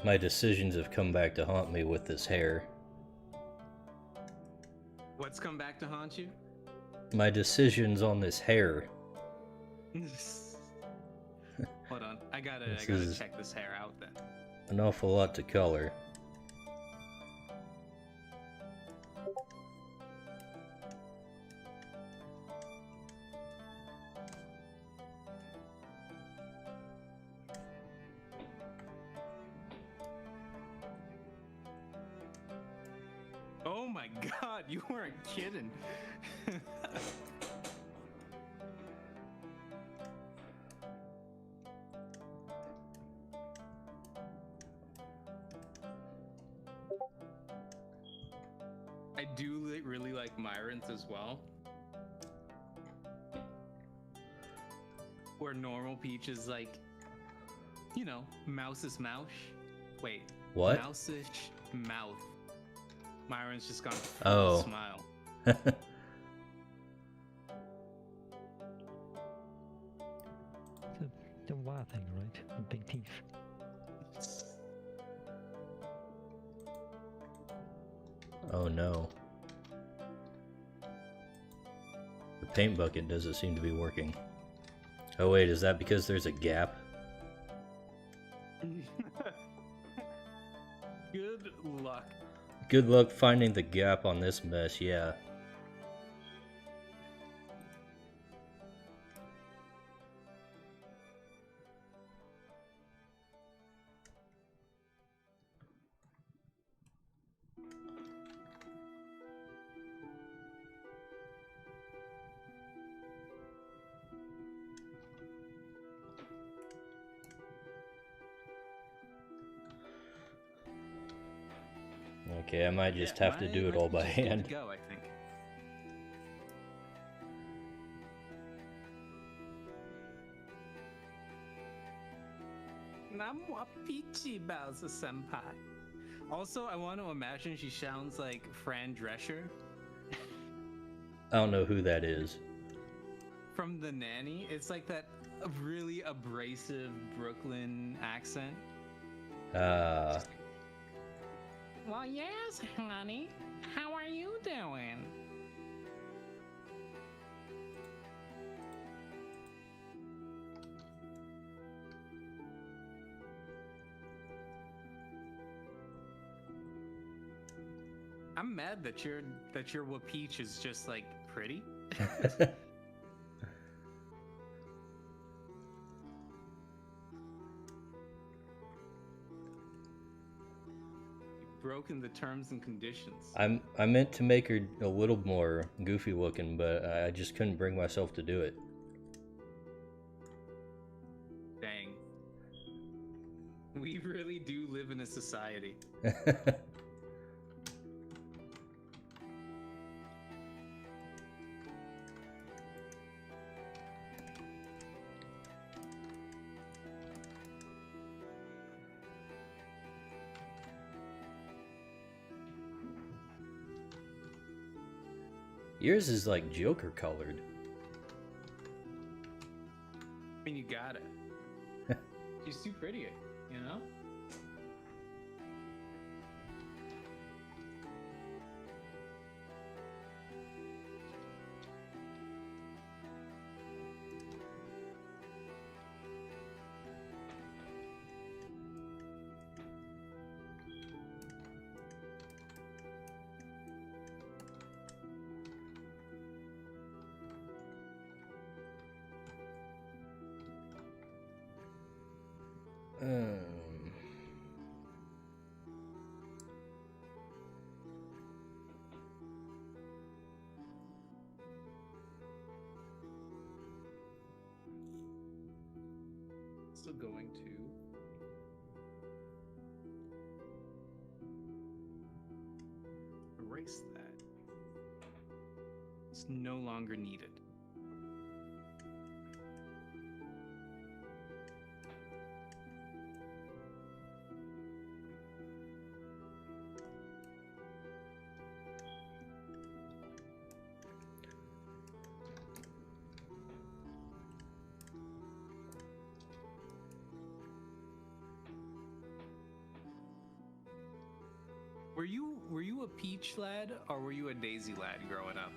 My decisions have come back to haunt me with this hair. What's come back to haunt you? My decisions on this hair. Hold on, I gotta check this hair out then. An awful lot to color. Oh my god, you weren't kidding. I do really like Myron's as well. Where normal Peach is like, you know, Mouse's mouth. Wait. What? Mouse-ish mouth. Myron's just gone Oh. smile. The wild thing, right? The big teeth. Oh no. The paint bucket doesn't seem to be working. Oh wait, is that because there's a gap? Good luck. Good luck finding the gap on this mess, yeah. Okay, I might just have to do it all by hand. Go, I think. Namwa Peachy Bowser Senpai. Also, I want to imagine she sounds like Fran Drescher I don't know who that is. from The Nanny. It's like that really abrasive Brooklyn accent. Well, yes, honey. How are you doing? I'm mad that your Wapeach is just like pretty. Broken the terms and conditions. I meant to make her a little more goofy looking, but I just couldn't bring myself to do it. Dang. We really do live in a society. Yours is like Joker colored. I mean, you got it. She's too pretty, you know? Um, Still going to erase that. It's no longer needed. Were you a Peach lad or were you a Daisy lad growing up?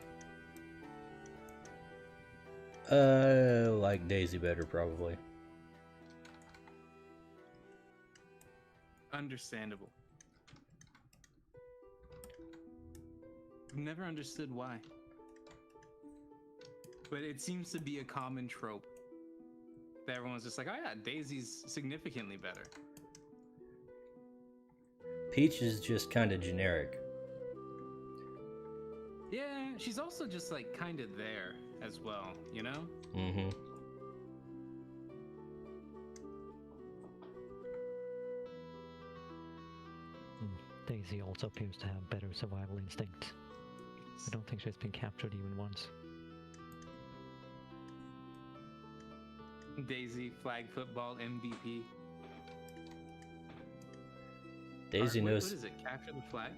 like Daisy better, probably. Understandable. I've never understood why. But it seems to be a common trope. That everyone's just like, oh yeah, Daisy's significantly better. Peach is just kind of generic. Yeah, she's also just like kind of there as well, you know? Mm-hmm. Daisy also appears to have better survival instincts. I don't think she's been captured even once. Daisy, flag football MVP. Daisy Or, knows. What is it? Capture the flag?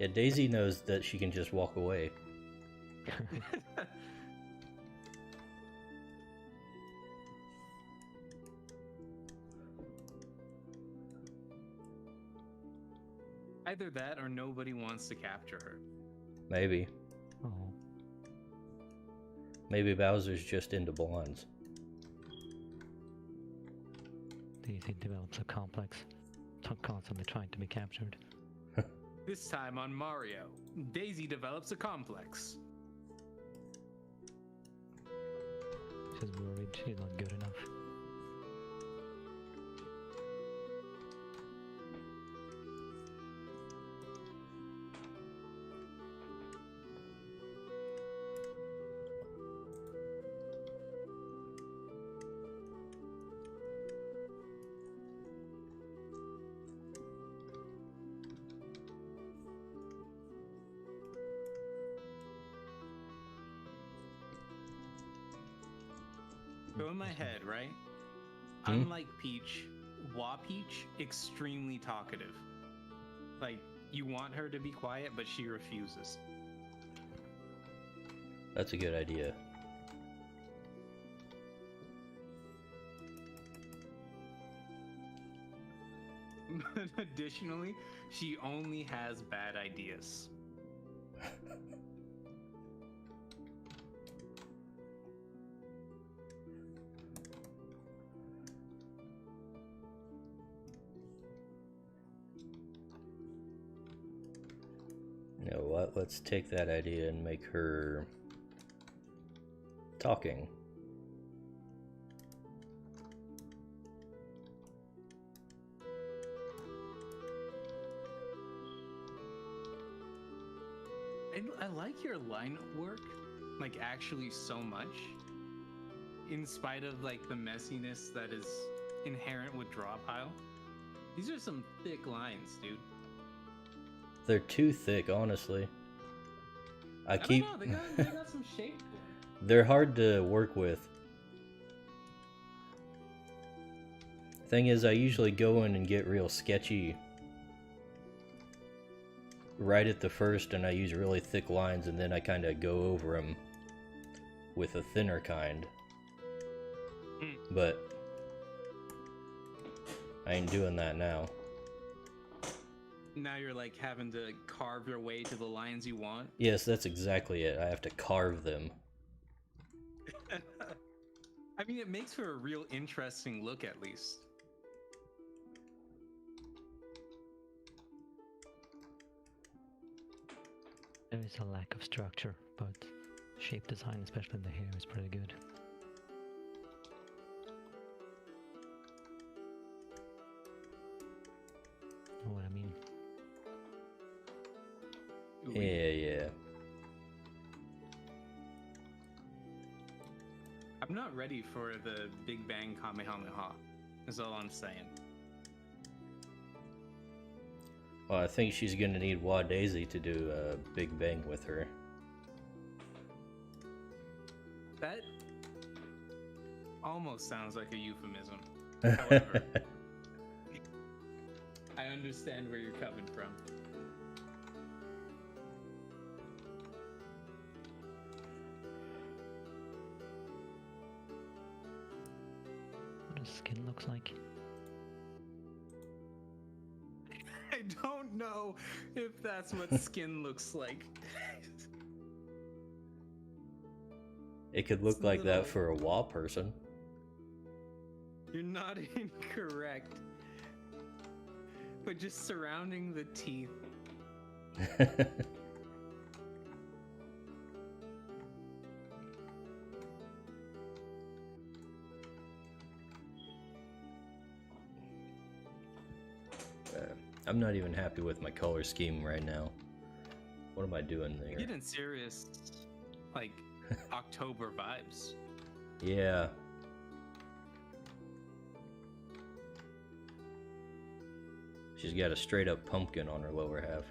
Yeah, Daisy knows that she can just walk away. Either that or nobody wants to capture her. Maybe. Oh, Maybe Bowser's just into blondes. Daisy develops a complex, constantly trying to be captured. This time on Mario, Daisy develops a complex. She's worried she's not good enough. So in my head, right? Hmm? Unlike Peach, Peach, extremely talkative. Like, you want her to be quiet, but she refuses. That's a good idea. Additionally, she only has bad ideas. You know what? Let's take that idea and make her talking. I like your line work, like actually so much. In spite of like the messiness that is inherent with Drawpile. These are some thick lines, dude. They're too thick, honestly. I keep. don't know, they got some shape to them. They're hard to work with. Thing is, I usually go in and get real sketchy right at the first, and I use really thick lines, and then I kind of go over them with a thinner kind. But I ain't doing that now. Now you're like having to carve your way to the lines you want. Yes, that's exactly it. I have to carve them. I mean, it makes for a real interesting look, at least. There is a lack of structure, but shape design, especially in the hair, is pretty good. know what I mean. Yeah. I'm not ready for the Big Bang Kamehameha. Is all I'm saying. Well, I think she's gonna need Daisy to do a Big Bang with her. That almost sounds like a euphemism. However, I understand where you're coming from. What the skin looks like. I don't know if that's what skin looks like. It could look It's like little- that for a WoW person. You're not incorrect. But just surrounding the teeth. I'm not even happy with my color scheme right now. What am I doing there? You're getting serious, like, October vibes. Yeah. She's got a straight up pumpkin on her lower half.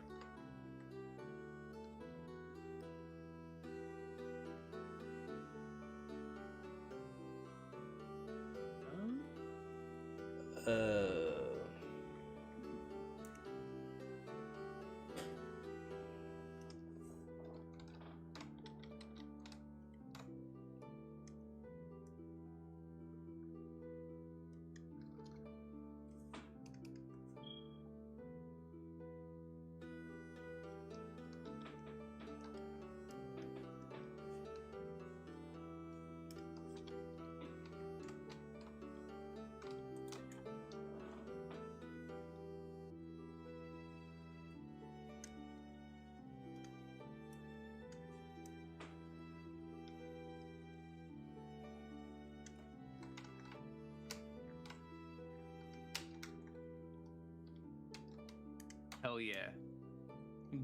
Hell yeah.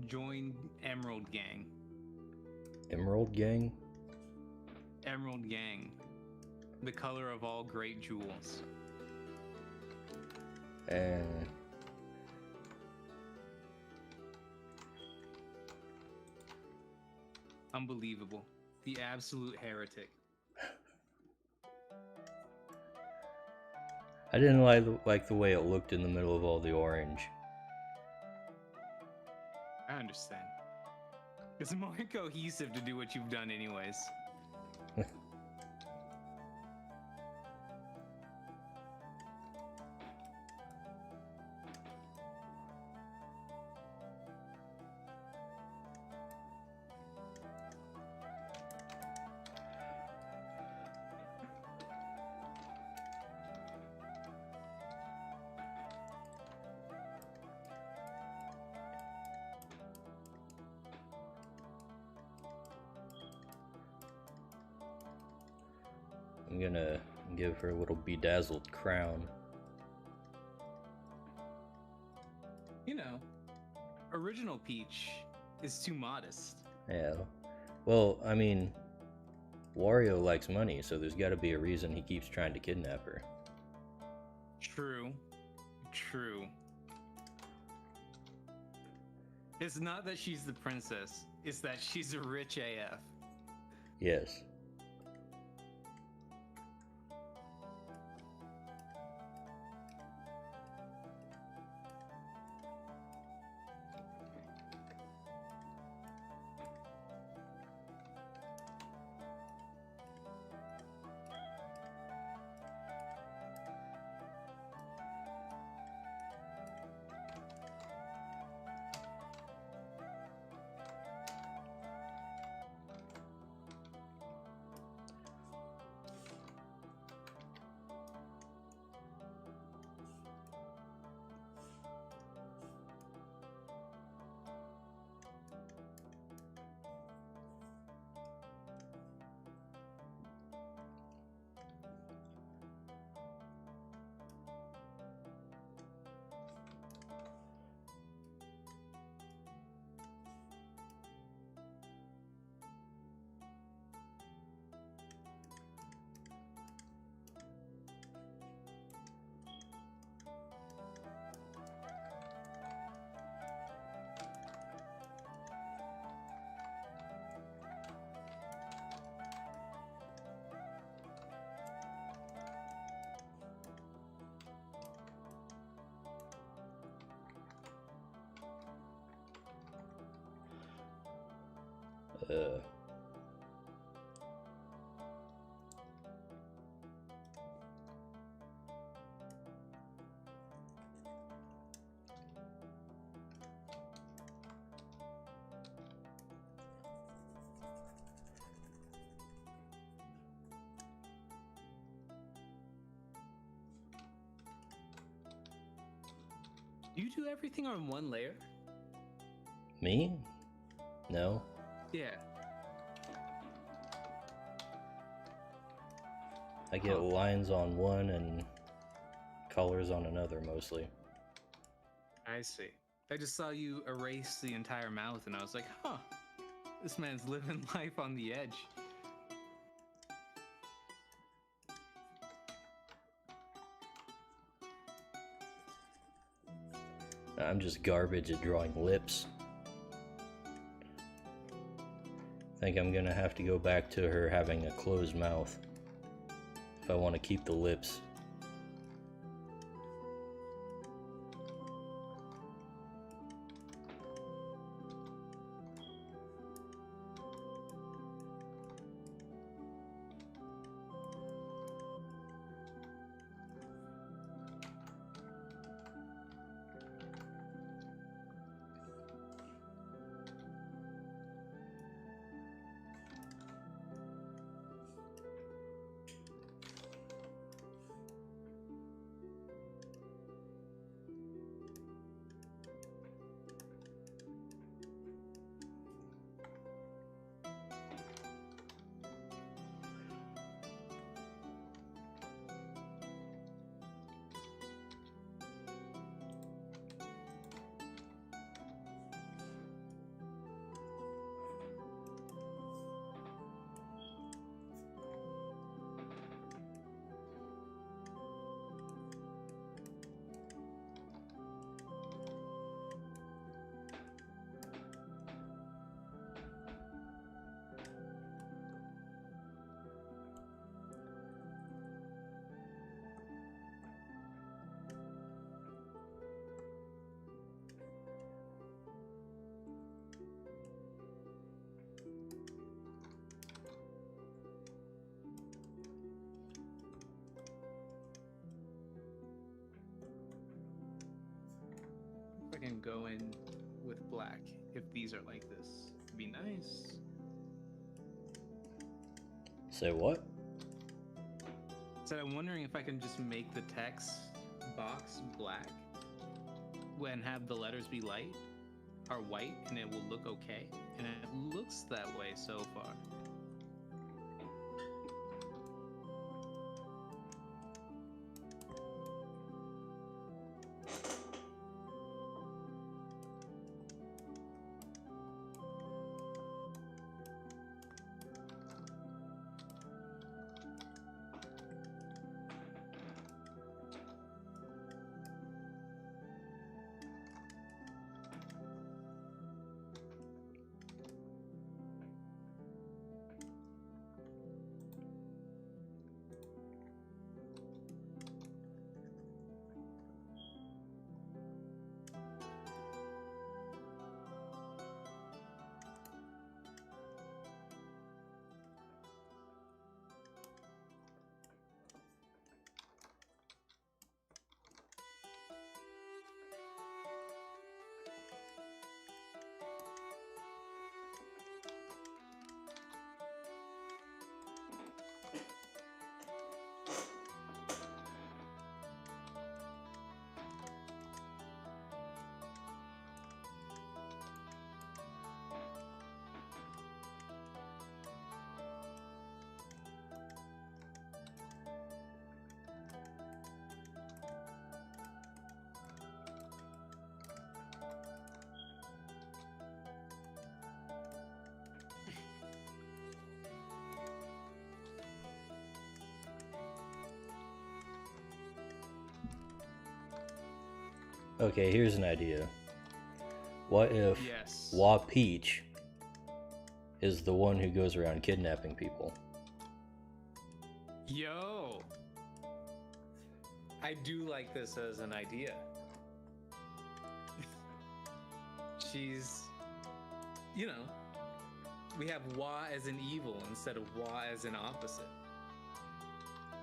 Join Emerald Gang. Emerald Gang? Emerald Gang. The color of all great jewels. Unbelievable. The absolute heretic. I didn't like the way it looked in the middle of all the orange. I understand. It's more cohesive to do what you've done anyways. I'm gonna give her a little bedazzled crown. You know, original Peach is too modest. Yeah. Well, I mean, Wario likes money, so there's gotta be a reason he keeps trying to kidnap her. True. True. It's not that she's the princess, it's that she's a rich AF. Yes. Uh, Do you do everything on one layer? me? No. Yeah. I get Huh. lines on one and colors on another mostly. I see. I just saw you erase the entire mouth, and I was like, huh, this man's living life on the edge. I'm just garbage at drawing lips. I think I'm gonna have to go back to her having a closed mouth if I want to keep the lips. If I can go in with black, if these are like this, it'd be nice. Say what? So I'm wondering if I can just make the text box black and have the letters be light or white, and it will look okay. And it looks that way so far. Okay, here's an idea. What if Yes. Wa Peach is the one who goes around kidnapping people? Yo! I do like this as an idea. She's, you know, we have Wa as an evil instead of Wa as an opposite.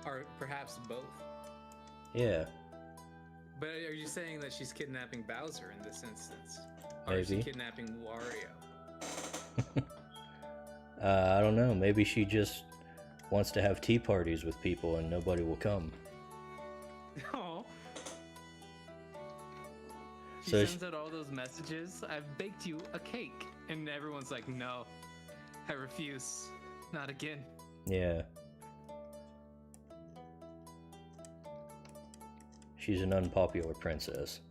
Or perhaps both. Yeah, But are you saying that she's kidnapping Bowser in this instance? Or is she maybe. kidnapping Wario? I don't know. Maybe she just wants to have tea parties with people and nobody will come. Oh. She So sends out all those messages. I've baked you a cake. And everyone's like, no, I refuse. Not again. Yeah. She's an unpopular princess.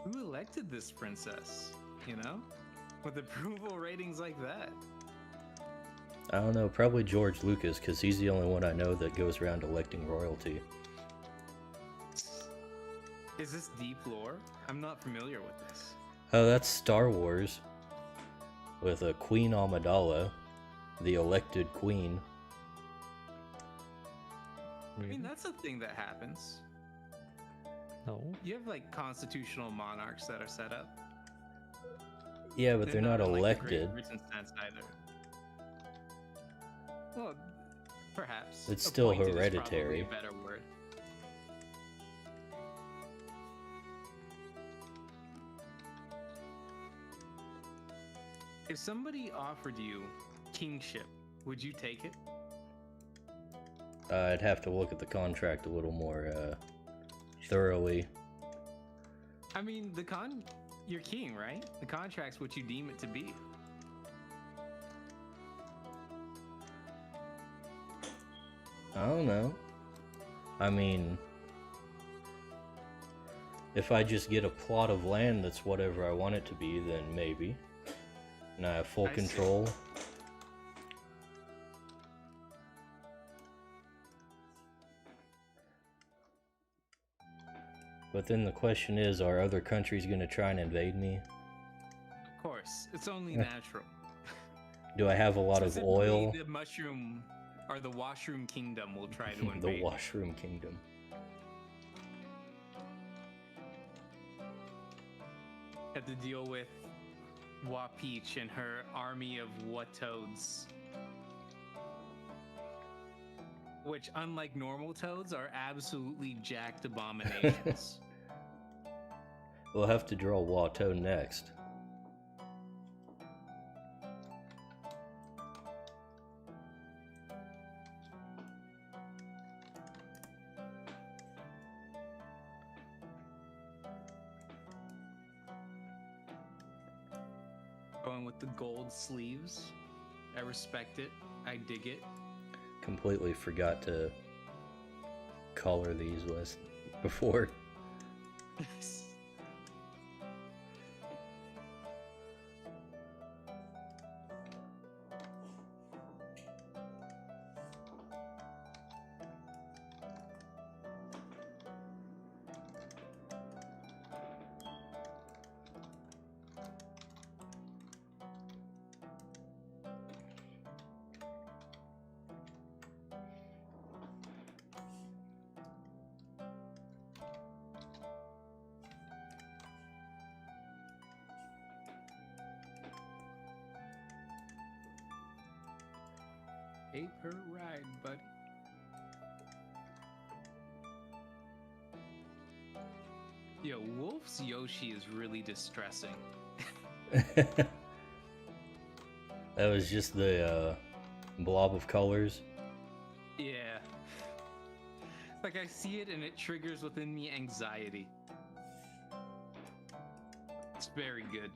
Who elected this princess? You know? With approval ratings like that. I don't know, probably George Lucas, because he's the only one I know that goes around electing royalty. Is this deep lore? I'm not familiar with this. Oh, that's Star Wars. With a Queen Amidala, the elected queen. I mean, that's a thing that happens. No. You have like constitutional monarchs that are set up. Yeah, but they're not in, like, the elected. Great Britain sense either. Well, perhaps. It's still Appointed is probably hereditary. a better word. If somebody offered you kingship, would you take it? I'd have to look at the contract a little more thoroughly. I mean, you're king, right? The contract's what you deem it to be. I don't know. I mean, if I just get a plot of land that's whatever I want it to be, then maybe. And I have full I see. control. But then the question is, are other countries going to try and invade me? Of course, it's only natural. Do I have a lot of Specifically, oil? The mushroom or the washroom kingdom will try to invade. The Washroom Kingdom. Had to deal with Wa Peach and her army of what toads. Which, unlike normal toads, are absolutely jacked abominations. We'll have to draw Watto next. Going with the gold sleeves. I respect it. I dig it. Completely forgot to color these lists before. Paper ride, buddy. Yo, Wolf's Yoshi is really distressing. That was just the blob of colors. Yeah. Like, I see it and it triggers within me anxiety. It's very good.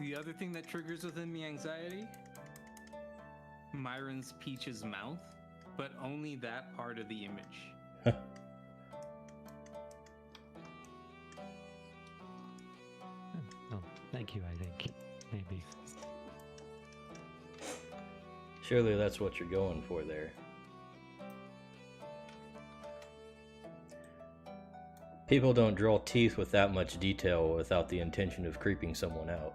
The other thing that triggers within me anxiety? Myron's Peach's mouth, but only that part of the image. Oh, thank you, I think. Maybe. Surely that's what you're going for there. People don't draw teeth with that much detail without the intention of creeping someone out.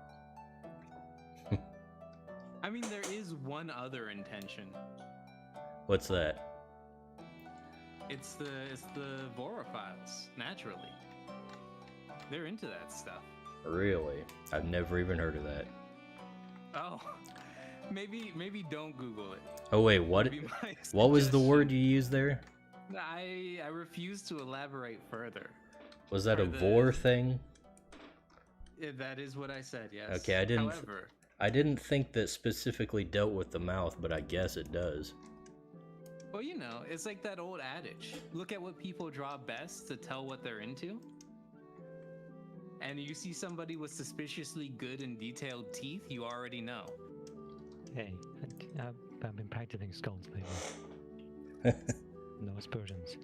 I mean, there is one other intention. What's that? It's the Vorophiles, naturally. They're into that stuff. Really? I've never even heard of that. Oh, maybe don't Google it. Oh wait, what? Would be my What was the word suggestion. you used there? I refuse to elaborate further. Was that For a the- vor thing? That is what I said, yes. Okay, I didn't. However, I didn't think that specifically dealt with the mouth, but I guess it does. well, you know, it's like that old adage. Look at what people draw best to tell what they're into. And you see somebody with suspiciously good and detailed teeth, you already know. Hey, I've been practicing skulls lately. No aspersions.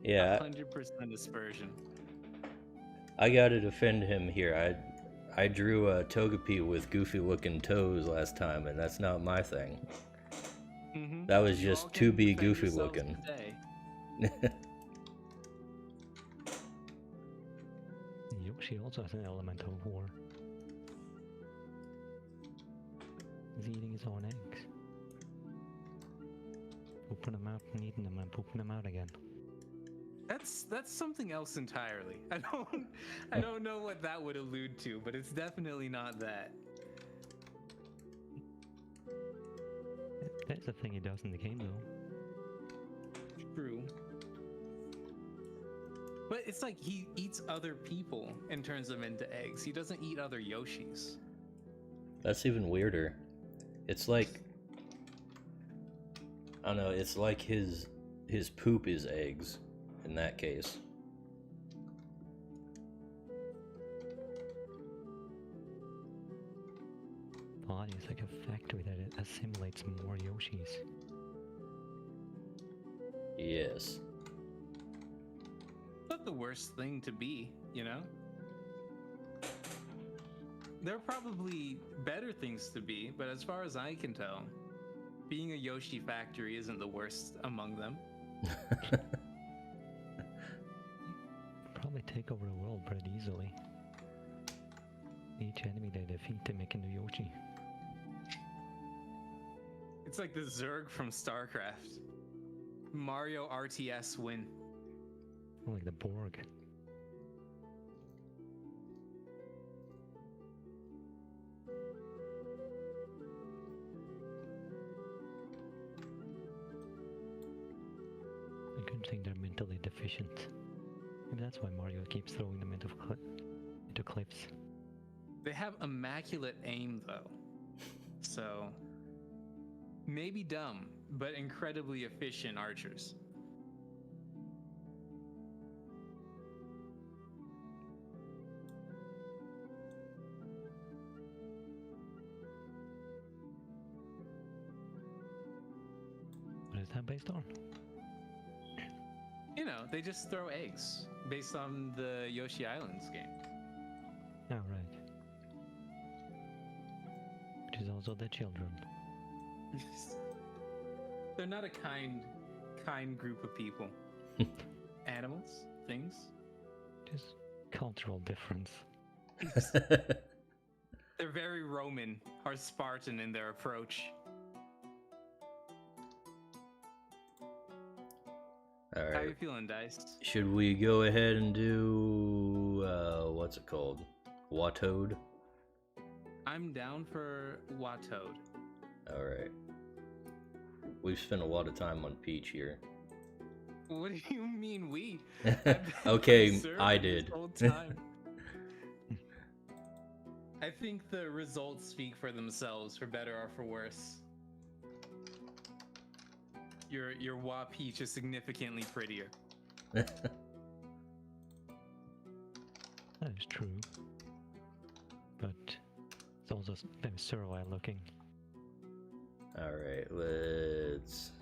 Yeah, 100% aspersion. I gotta defend him here. I drew a Togepi with goofy looking toes last time, and that's not my thing. Mm-hmm. That was just to be goofy looking. Yoshi also has an elemental war. He's eating his own eggs. Pooping them out and eating them and pooping them out again. That's something else entirely. I don't know what that would allude to, but it's definitely not that. That's the thing he does in the game, though. True. But it's like he eats other people and turns them into eggs. He doesn't eat other Yoshis. That's even weirder. It's like, I don't know, it's like his poop is eggs in that case. Body is like a factory that it assimilates more Yoshis. Yes. Not the worst thing to be, you know? There are probably better things to be, but as far as I can tell, being a Yoshi factory isn't the worst among them. Probably take over the world pretty easily. Each enemy they defeat, they make a new Yoshi. It's like the Zerg from StarCraft. Mario RTS win. Like the Borg. I couldn't think they're mentally deficient. Maybe that's why Mario keeps throwing them into cliffs. They have immaculate aim, though. So, maybe dumb, but incredibly efficient archers. What is that based on? You know, they just throw eggs based on the Yoshi Islands game. Oh, right. Which is also the children. They're not a kind group of people. Animals, things. Just cultural difference. They're very Roman or Spartan in their approach. How are you Alright. feeling, Dice? Should we go ahead and do, what's it called? Watoad? I'm down for Watoad. Alright. We've spent a lot of time on Peach here. What do you mean we? I've been Okay, conservative I this did. whole time. I think the results speak for themselves, for better or for worse. Your Wa Peach is significantly prettier. That is true. But it's also very servile looking. Alright, let's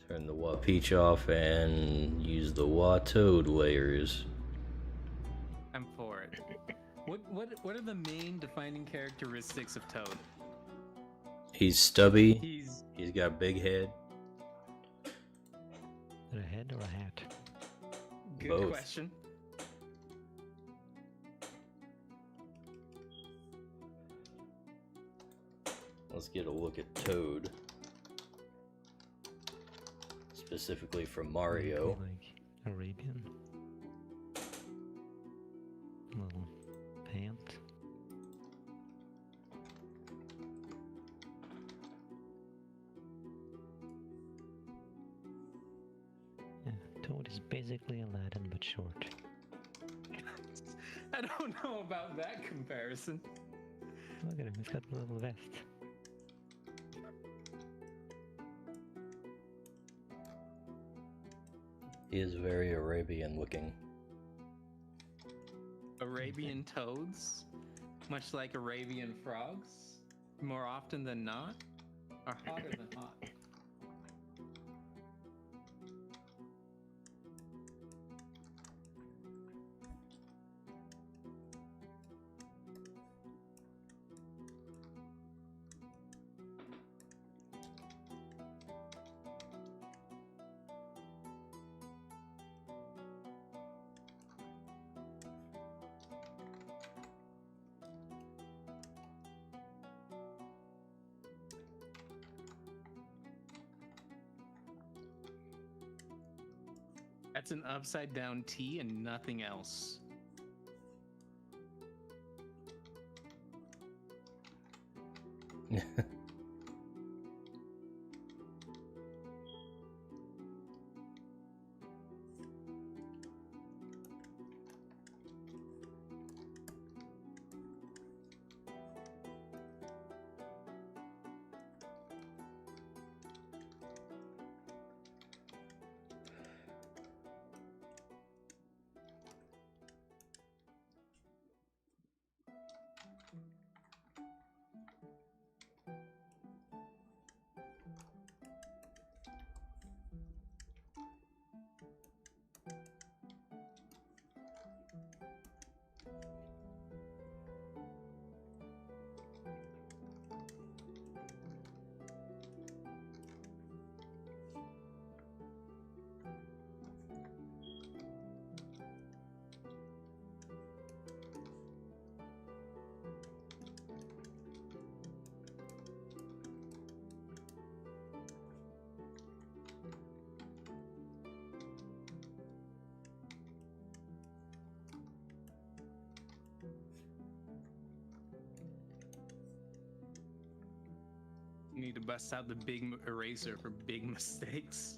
turn the Wa Peach off and use the Watoad layers. I'm for it. What are the main defining characteristics of Toad? He's stubby, He's got a big head. Is it a head or a hat? good Both. question. Let's get a look at Toad. It's specifically from Maybe Mario. like Arabian. Little pant. Yeah, Toad is basically Aladdin but short. I don't know about that comparison. Look at him, he's got a little vest. He is very Arabian looking. Arabian toads, much like Arabian frogs, more often than not, are hotter than hot. That's an upside down T and nothing else. You need to bust out the big eraser for big mistakes.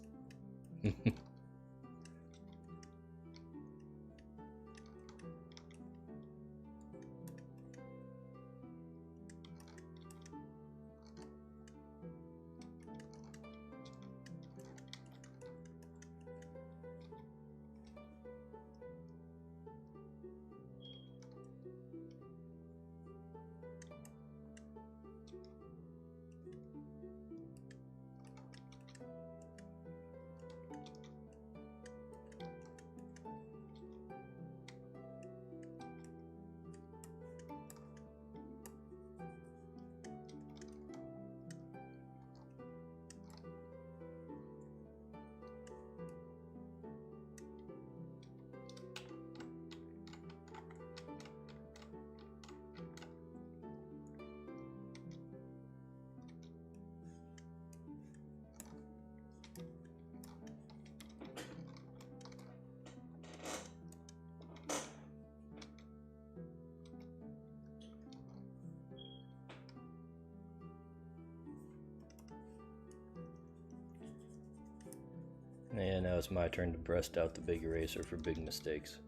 And now it's my turn to breast out the big eraser for big mistakes.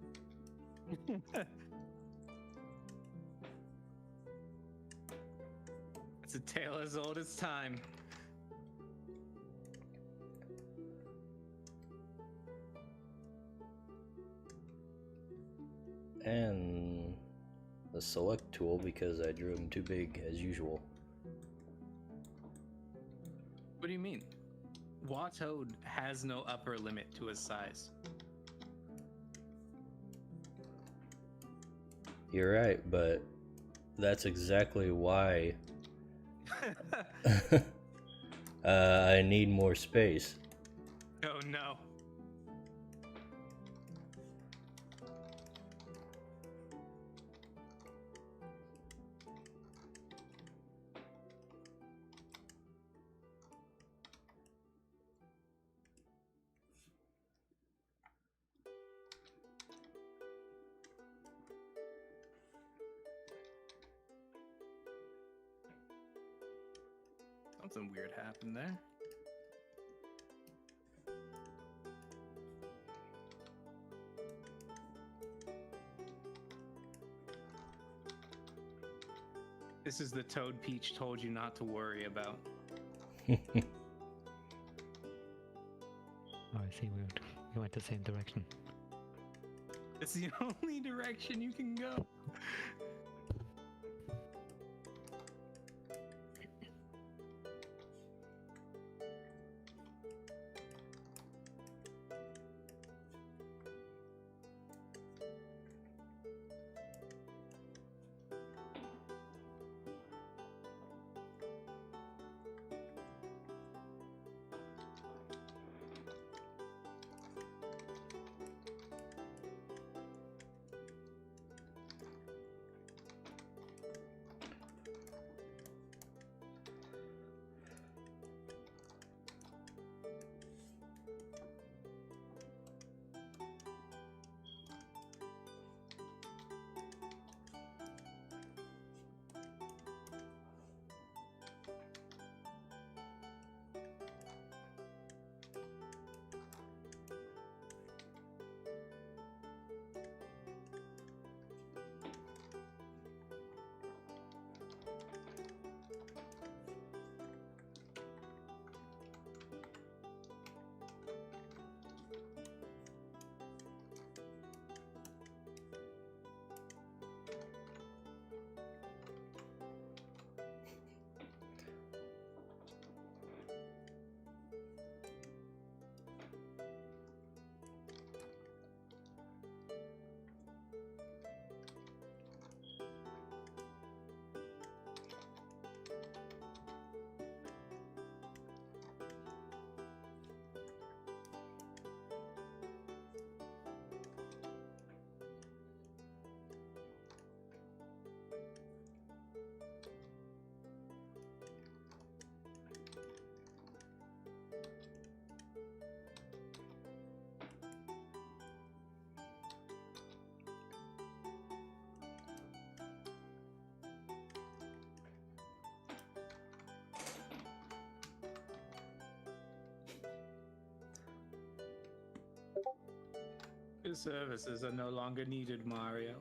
It's a tale as old as time. And the select tool because I drew him too big as usual. What do you mean? Toad has no upper limit to his size. You're right, but that's exactly why I need more space. Oh no. Something weird happened there. This is the Toad Peach told you not to worry about. Oh, I see. We went the same direction. It's the only direction you can go. Your services are no longer needed, Mario.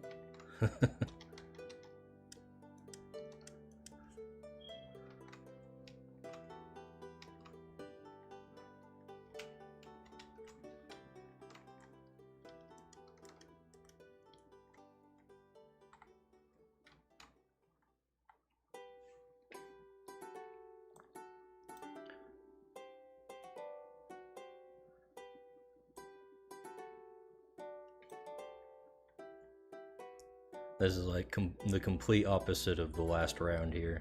This is like the complete opposite of the last round here.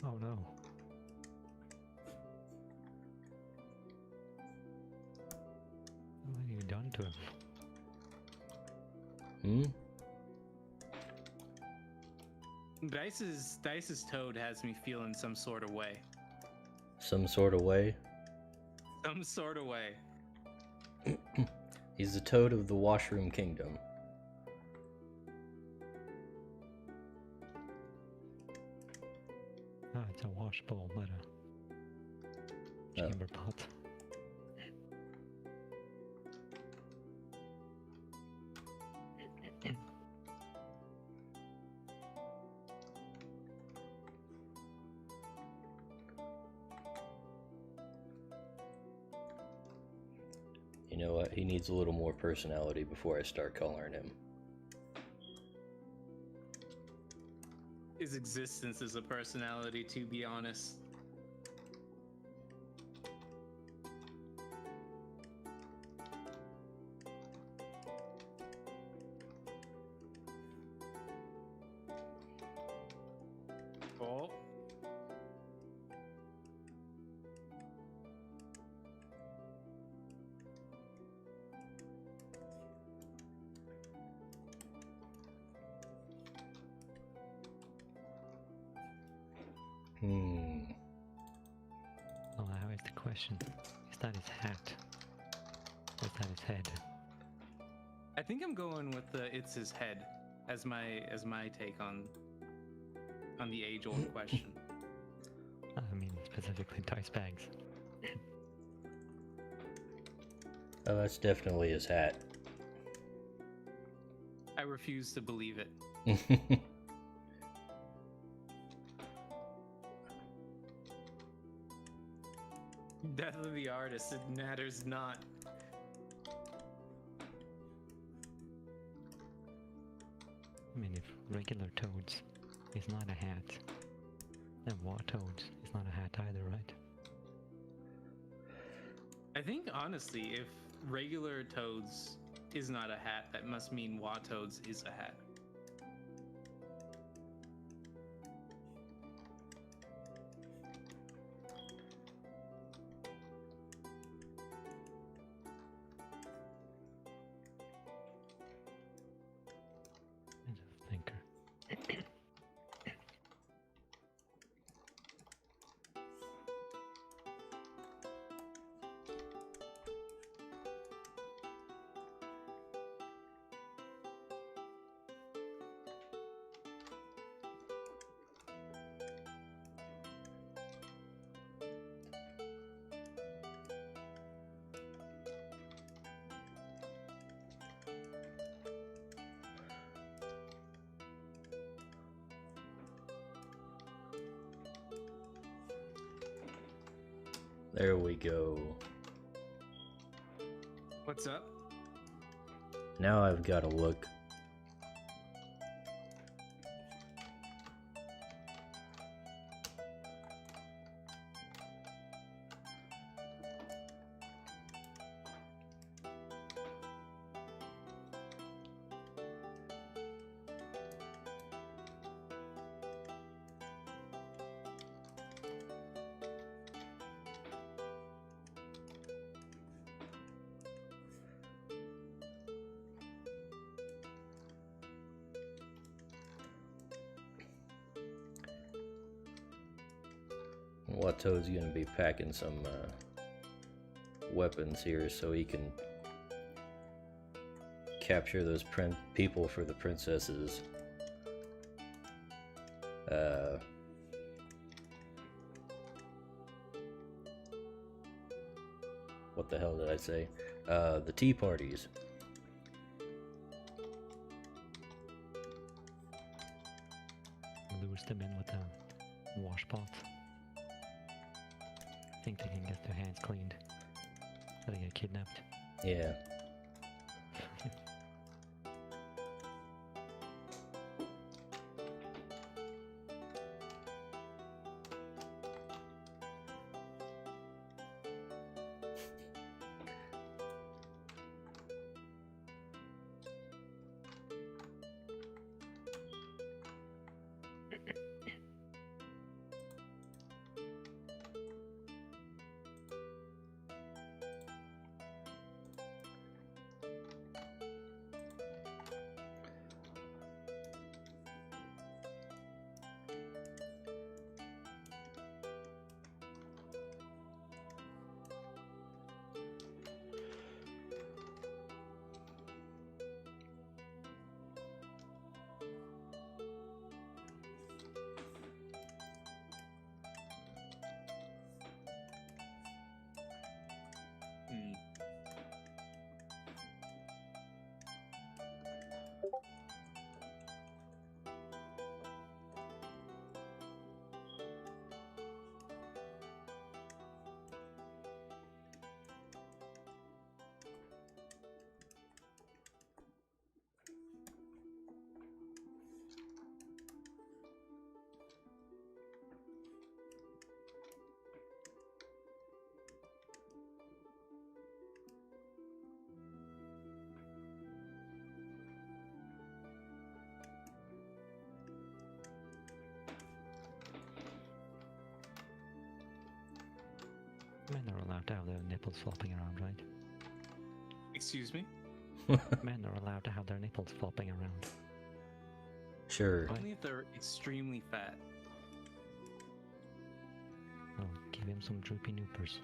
Oh no. What have you done to him? Hmm? Dice's Toad has me feeling some sort of way. Some sort of way. Some sort of way. He's the Toad of the Washroom Kingdom. Ah, it's a wash bowl, not a Oh. chamber pot. You know what? He needs a little more personality before I start coloring him. His existence is a personality, to be honest. Oh. Oh, now is the question. Is that his hat? Or is that his head? I think I'm going with the it's his head as my take on the age-old question. I mean, specifically dice bags. Oh, that's definitely his hat. I refuse to believe it. Death of the artist, it matters not. I mean, if regular toads is not a hat, then war toads is not a hat either, right? I think honestly, if regular toads is not a hat, that must mean Watoads is a hat. As a thinker. There we go. What's up? Now I've got to look. Wato's gonna be packing some weapons here so he can capture those people for the princesses. What the hell did I say? The tea parties. Lures them in with a washpot. Think they can get their hands cleaned. So they get kidnapped. Yeah. Hmm. Men are allowed to have their nipples flopping around, right? Excuse me? Men are allowed to have their nipples flopping around. Sure. Only if they're extremely fat. Oh, give him some droopy noopers.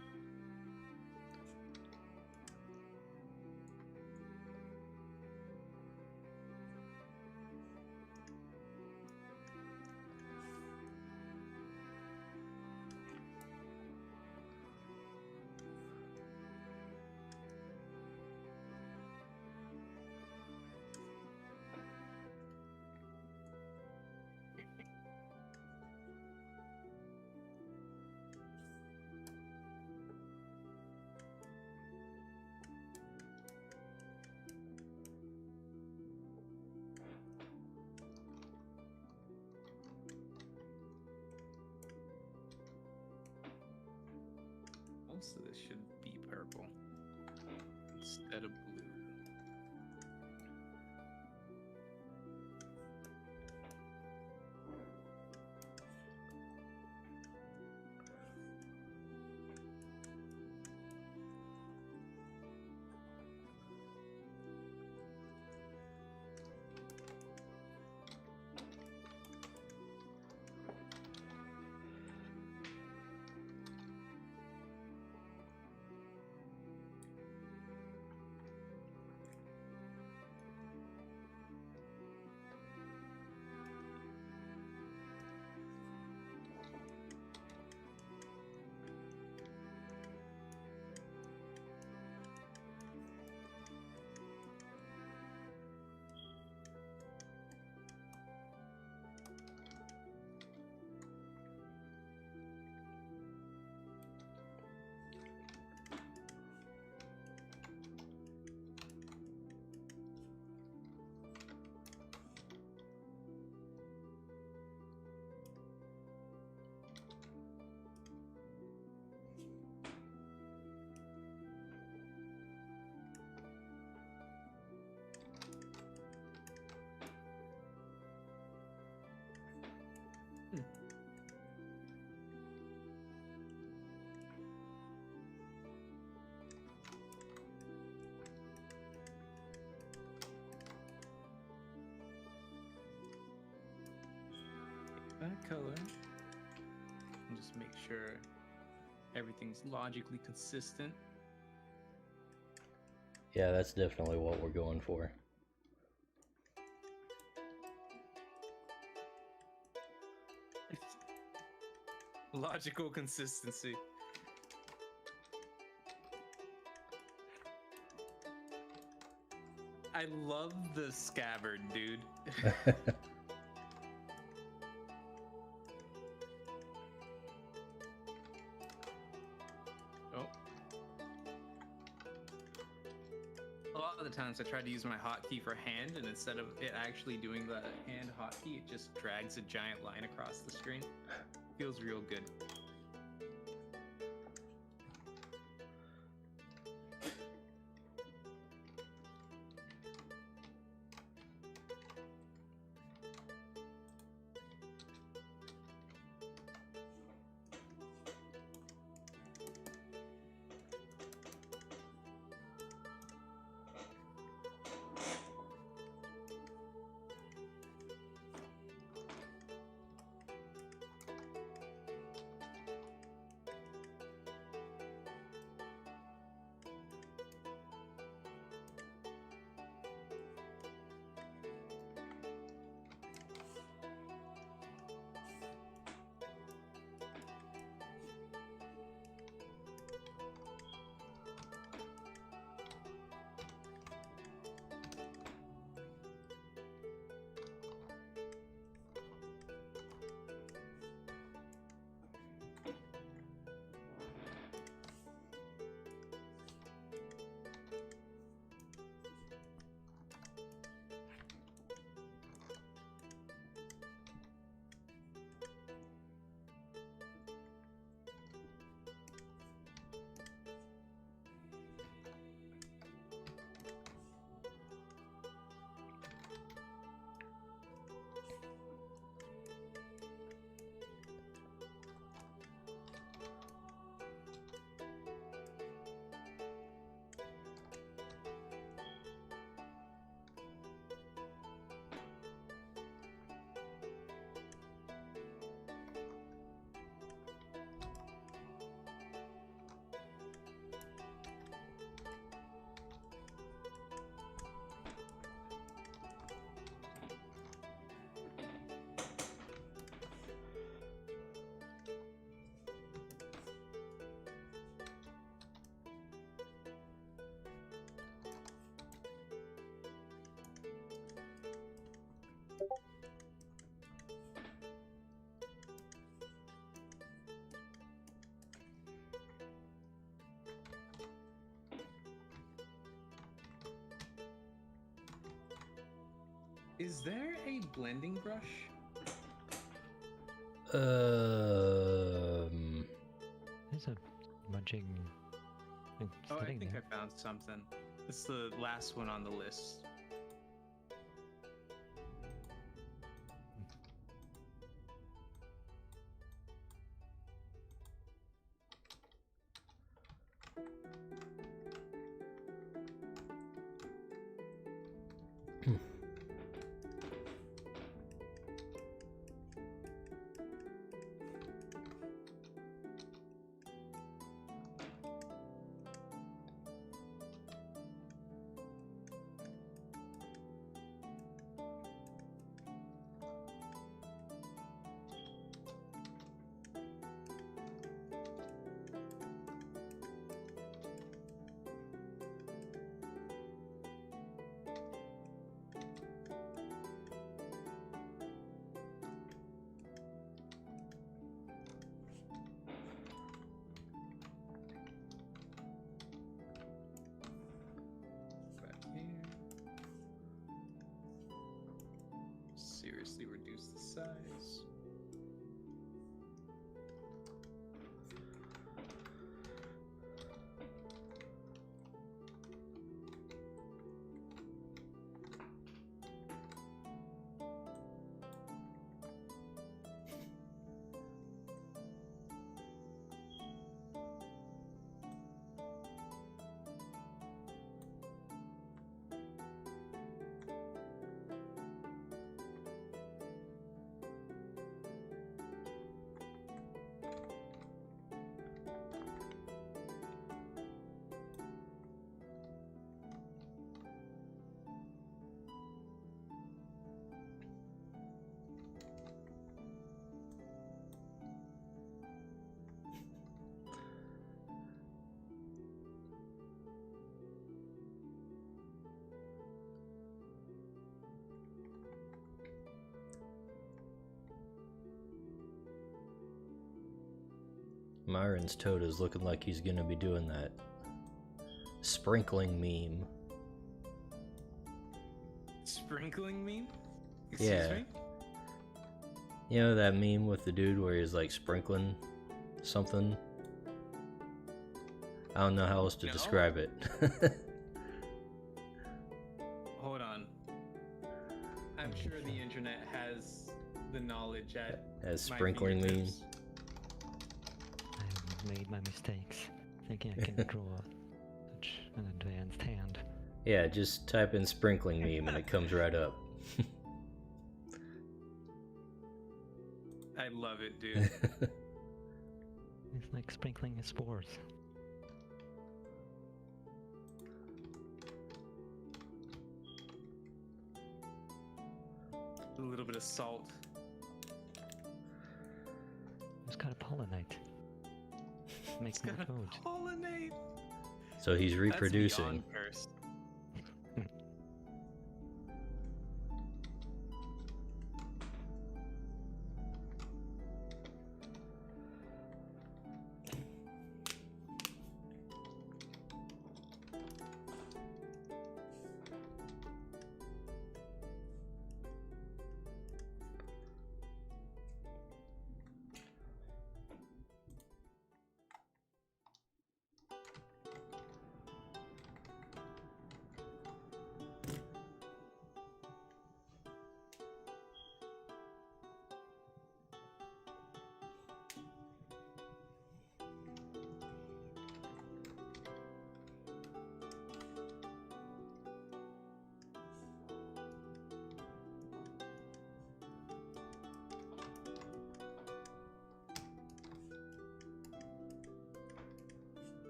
so this should be purple instead of blue. That color. And just make sure everything's logically consistent. Yeah, that's definitely what we're going for. Logical consistency. I love the scabbard, dude. Oh. A lot of the times I try to use my hotkey for hand, and instead of it actually doing the hand hotkey, it just drags a giant line across the screen. Feels real good. Is there a blending brush? There's a munching. It's Oh, I sitting think there. I found something. It's the last one on the list. Back here. Seriously reduce the size. Myron's toad is looking like he's gonna be doing that sprinkling meme. Sprinkling meme? Excuse Yeah. me? You know that meme with the dude where he's like sprinkling something? I don't know how else to No. describe it. Hold on. I'm sure the internet has the knowledge at As my sprinkling meme. fingertips. I made my mistakes. Thinking I can draw such an advanced hand. Yeah, just type in sprinkling meme and it comes right up. I love it, dude. It's like sprinkling spores. A little bit of salt. Just gotta pollinate. Make It's more gonna food. pollinate. So he's That's reproducing. beyond cursed.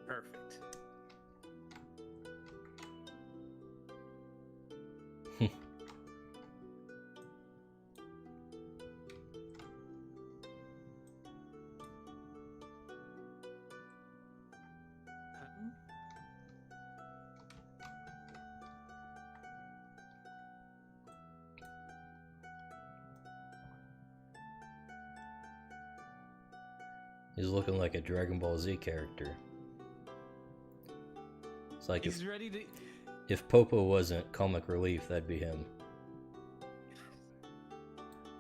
Perfect. He's looking like a Dragon Ball Z character. It's like He's ready to. if Popo wasn't comic relief, that'd be him.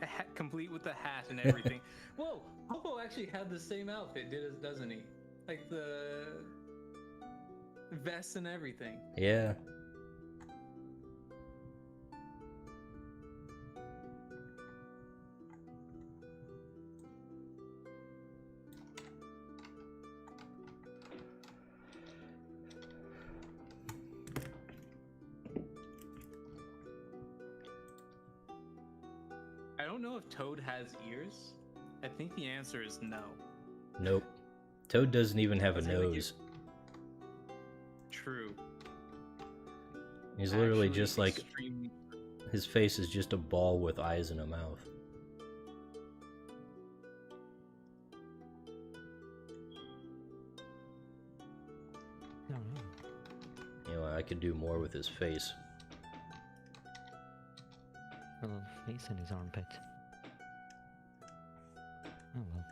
A hat, complete with the hat and everything. Whoa, Popo actually had the same outfit, doesn't he? Like the vest and everything. Yeah. I don't know if Toad has ears. I think the answer is no. Nope. Toad doesn't even have a Was he like nose. True. He's literally Actually, just like, extremely- his face is just a ball with eyes and a mouth. No, no. You know, I could do more with his face. A little face in his armpit. Oh well.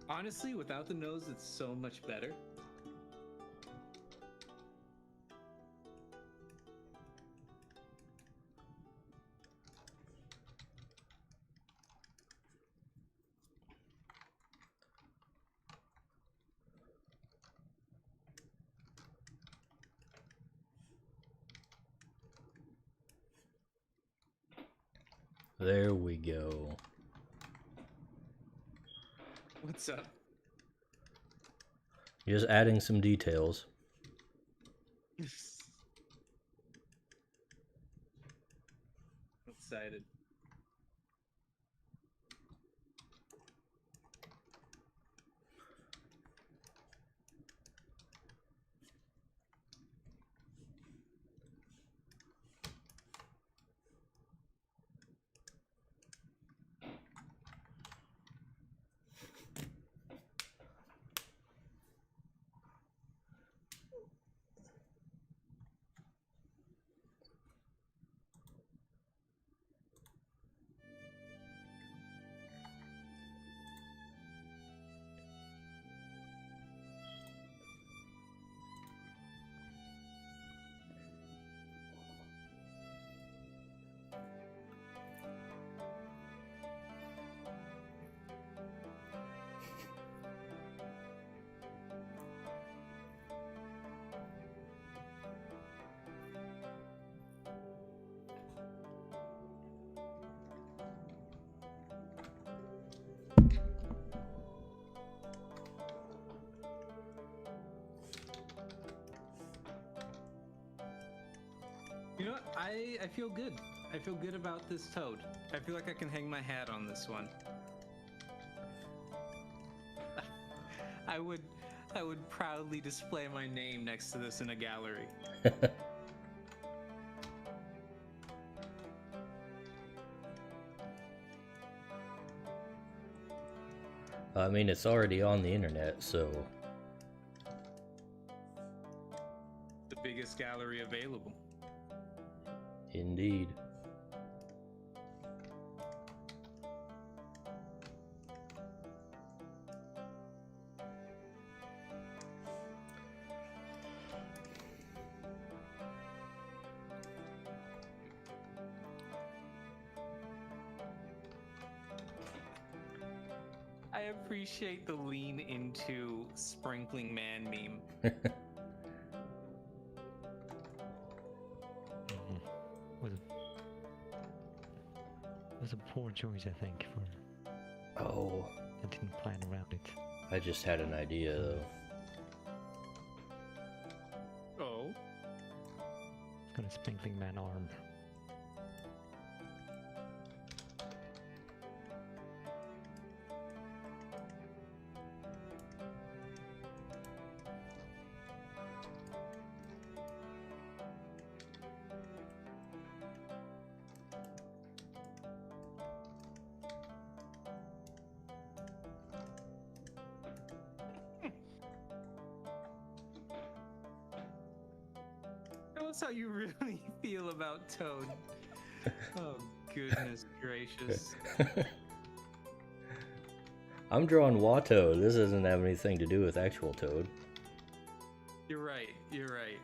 Honestly, without the nose, it's so much better. There we go. What's up? Just adding some details. Excited. You know what? I feel good. I feel good about this Toad. I feel like I can hang my hat on this one. I would proudly display my name next to this in a gallery. I mean, it's already on the internet, so The biggest gallery available. indeed. I appreciate the lean into sprinkling man meme. Was a poor choice, I think. For Oh, I didn't plan around it. I just had an idea though. Oh, Got a sprinkling man arm. tell us how you really feel about Toad. Oh Goodness gracious. I'm drawing Watto. This doesn't have anything to do with actual Toad. You're right. You're right.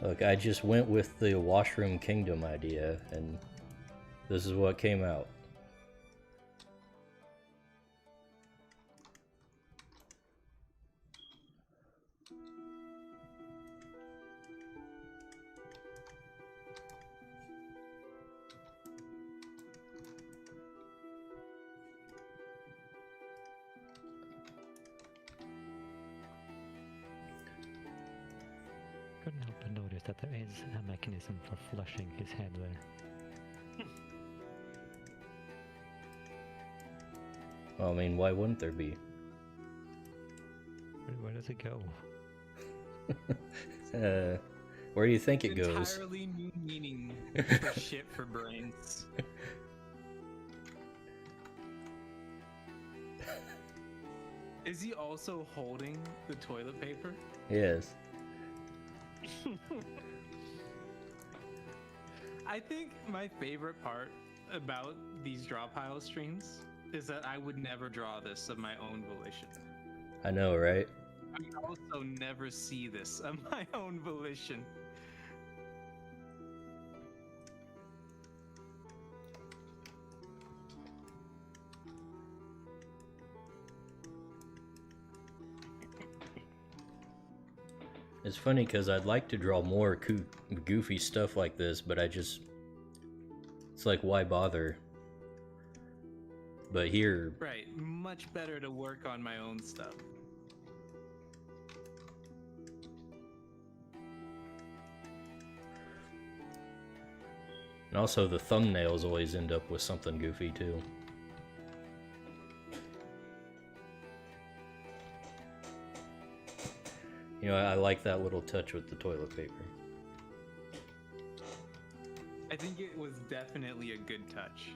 Look, I just went with the Washroom Kingdom idea, and this is what came out. Couldn't help but notice that there is a mechanism for flushing his head there. Well, I mean, why wouldn't there be? Where does it go? Where do you think it goes? Entirely new meaning for shit for brains. Is he also holding the toilet paper? Yes. I think my favorite part about these Drawpile streams is that I would never draw this of my own volition. I know, right? I would also never see this of my own volition. It's funny because I'd like to draw more goofy stuff like this, but it's like, why bother? But here... Right, much better to work on my own stuff. And also the thumbnails always end up with something goofy too. You know, I like that little touch with the toilet paper. I think it was definitely a good touch.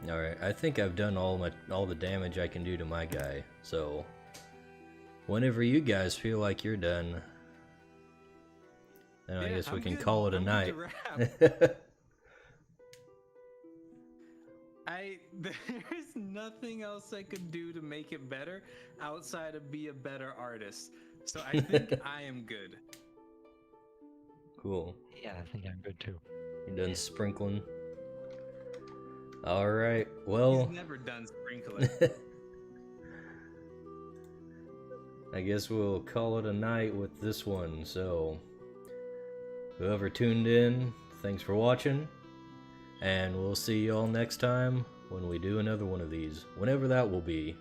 Alright, I think I've done all the damage I can do to my guy, so whenever you guys feel like you're done, then I guess we can call it a night. There's nothing else I could do to make it better outside of be a better artist. So I think I am good. Cool. Yeah, I think I'm good too. You done sprinkling? Alright, well... He's never done sprinkling. I guess we'll call it a night with this one, so... Whoever tuned in, thanks for watching. And we'll see y'all next time when we do another one of these. Whenever that will be.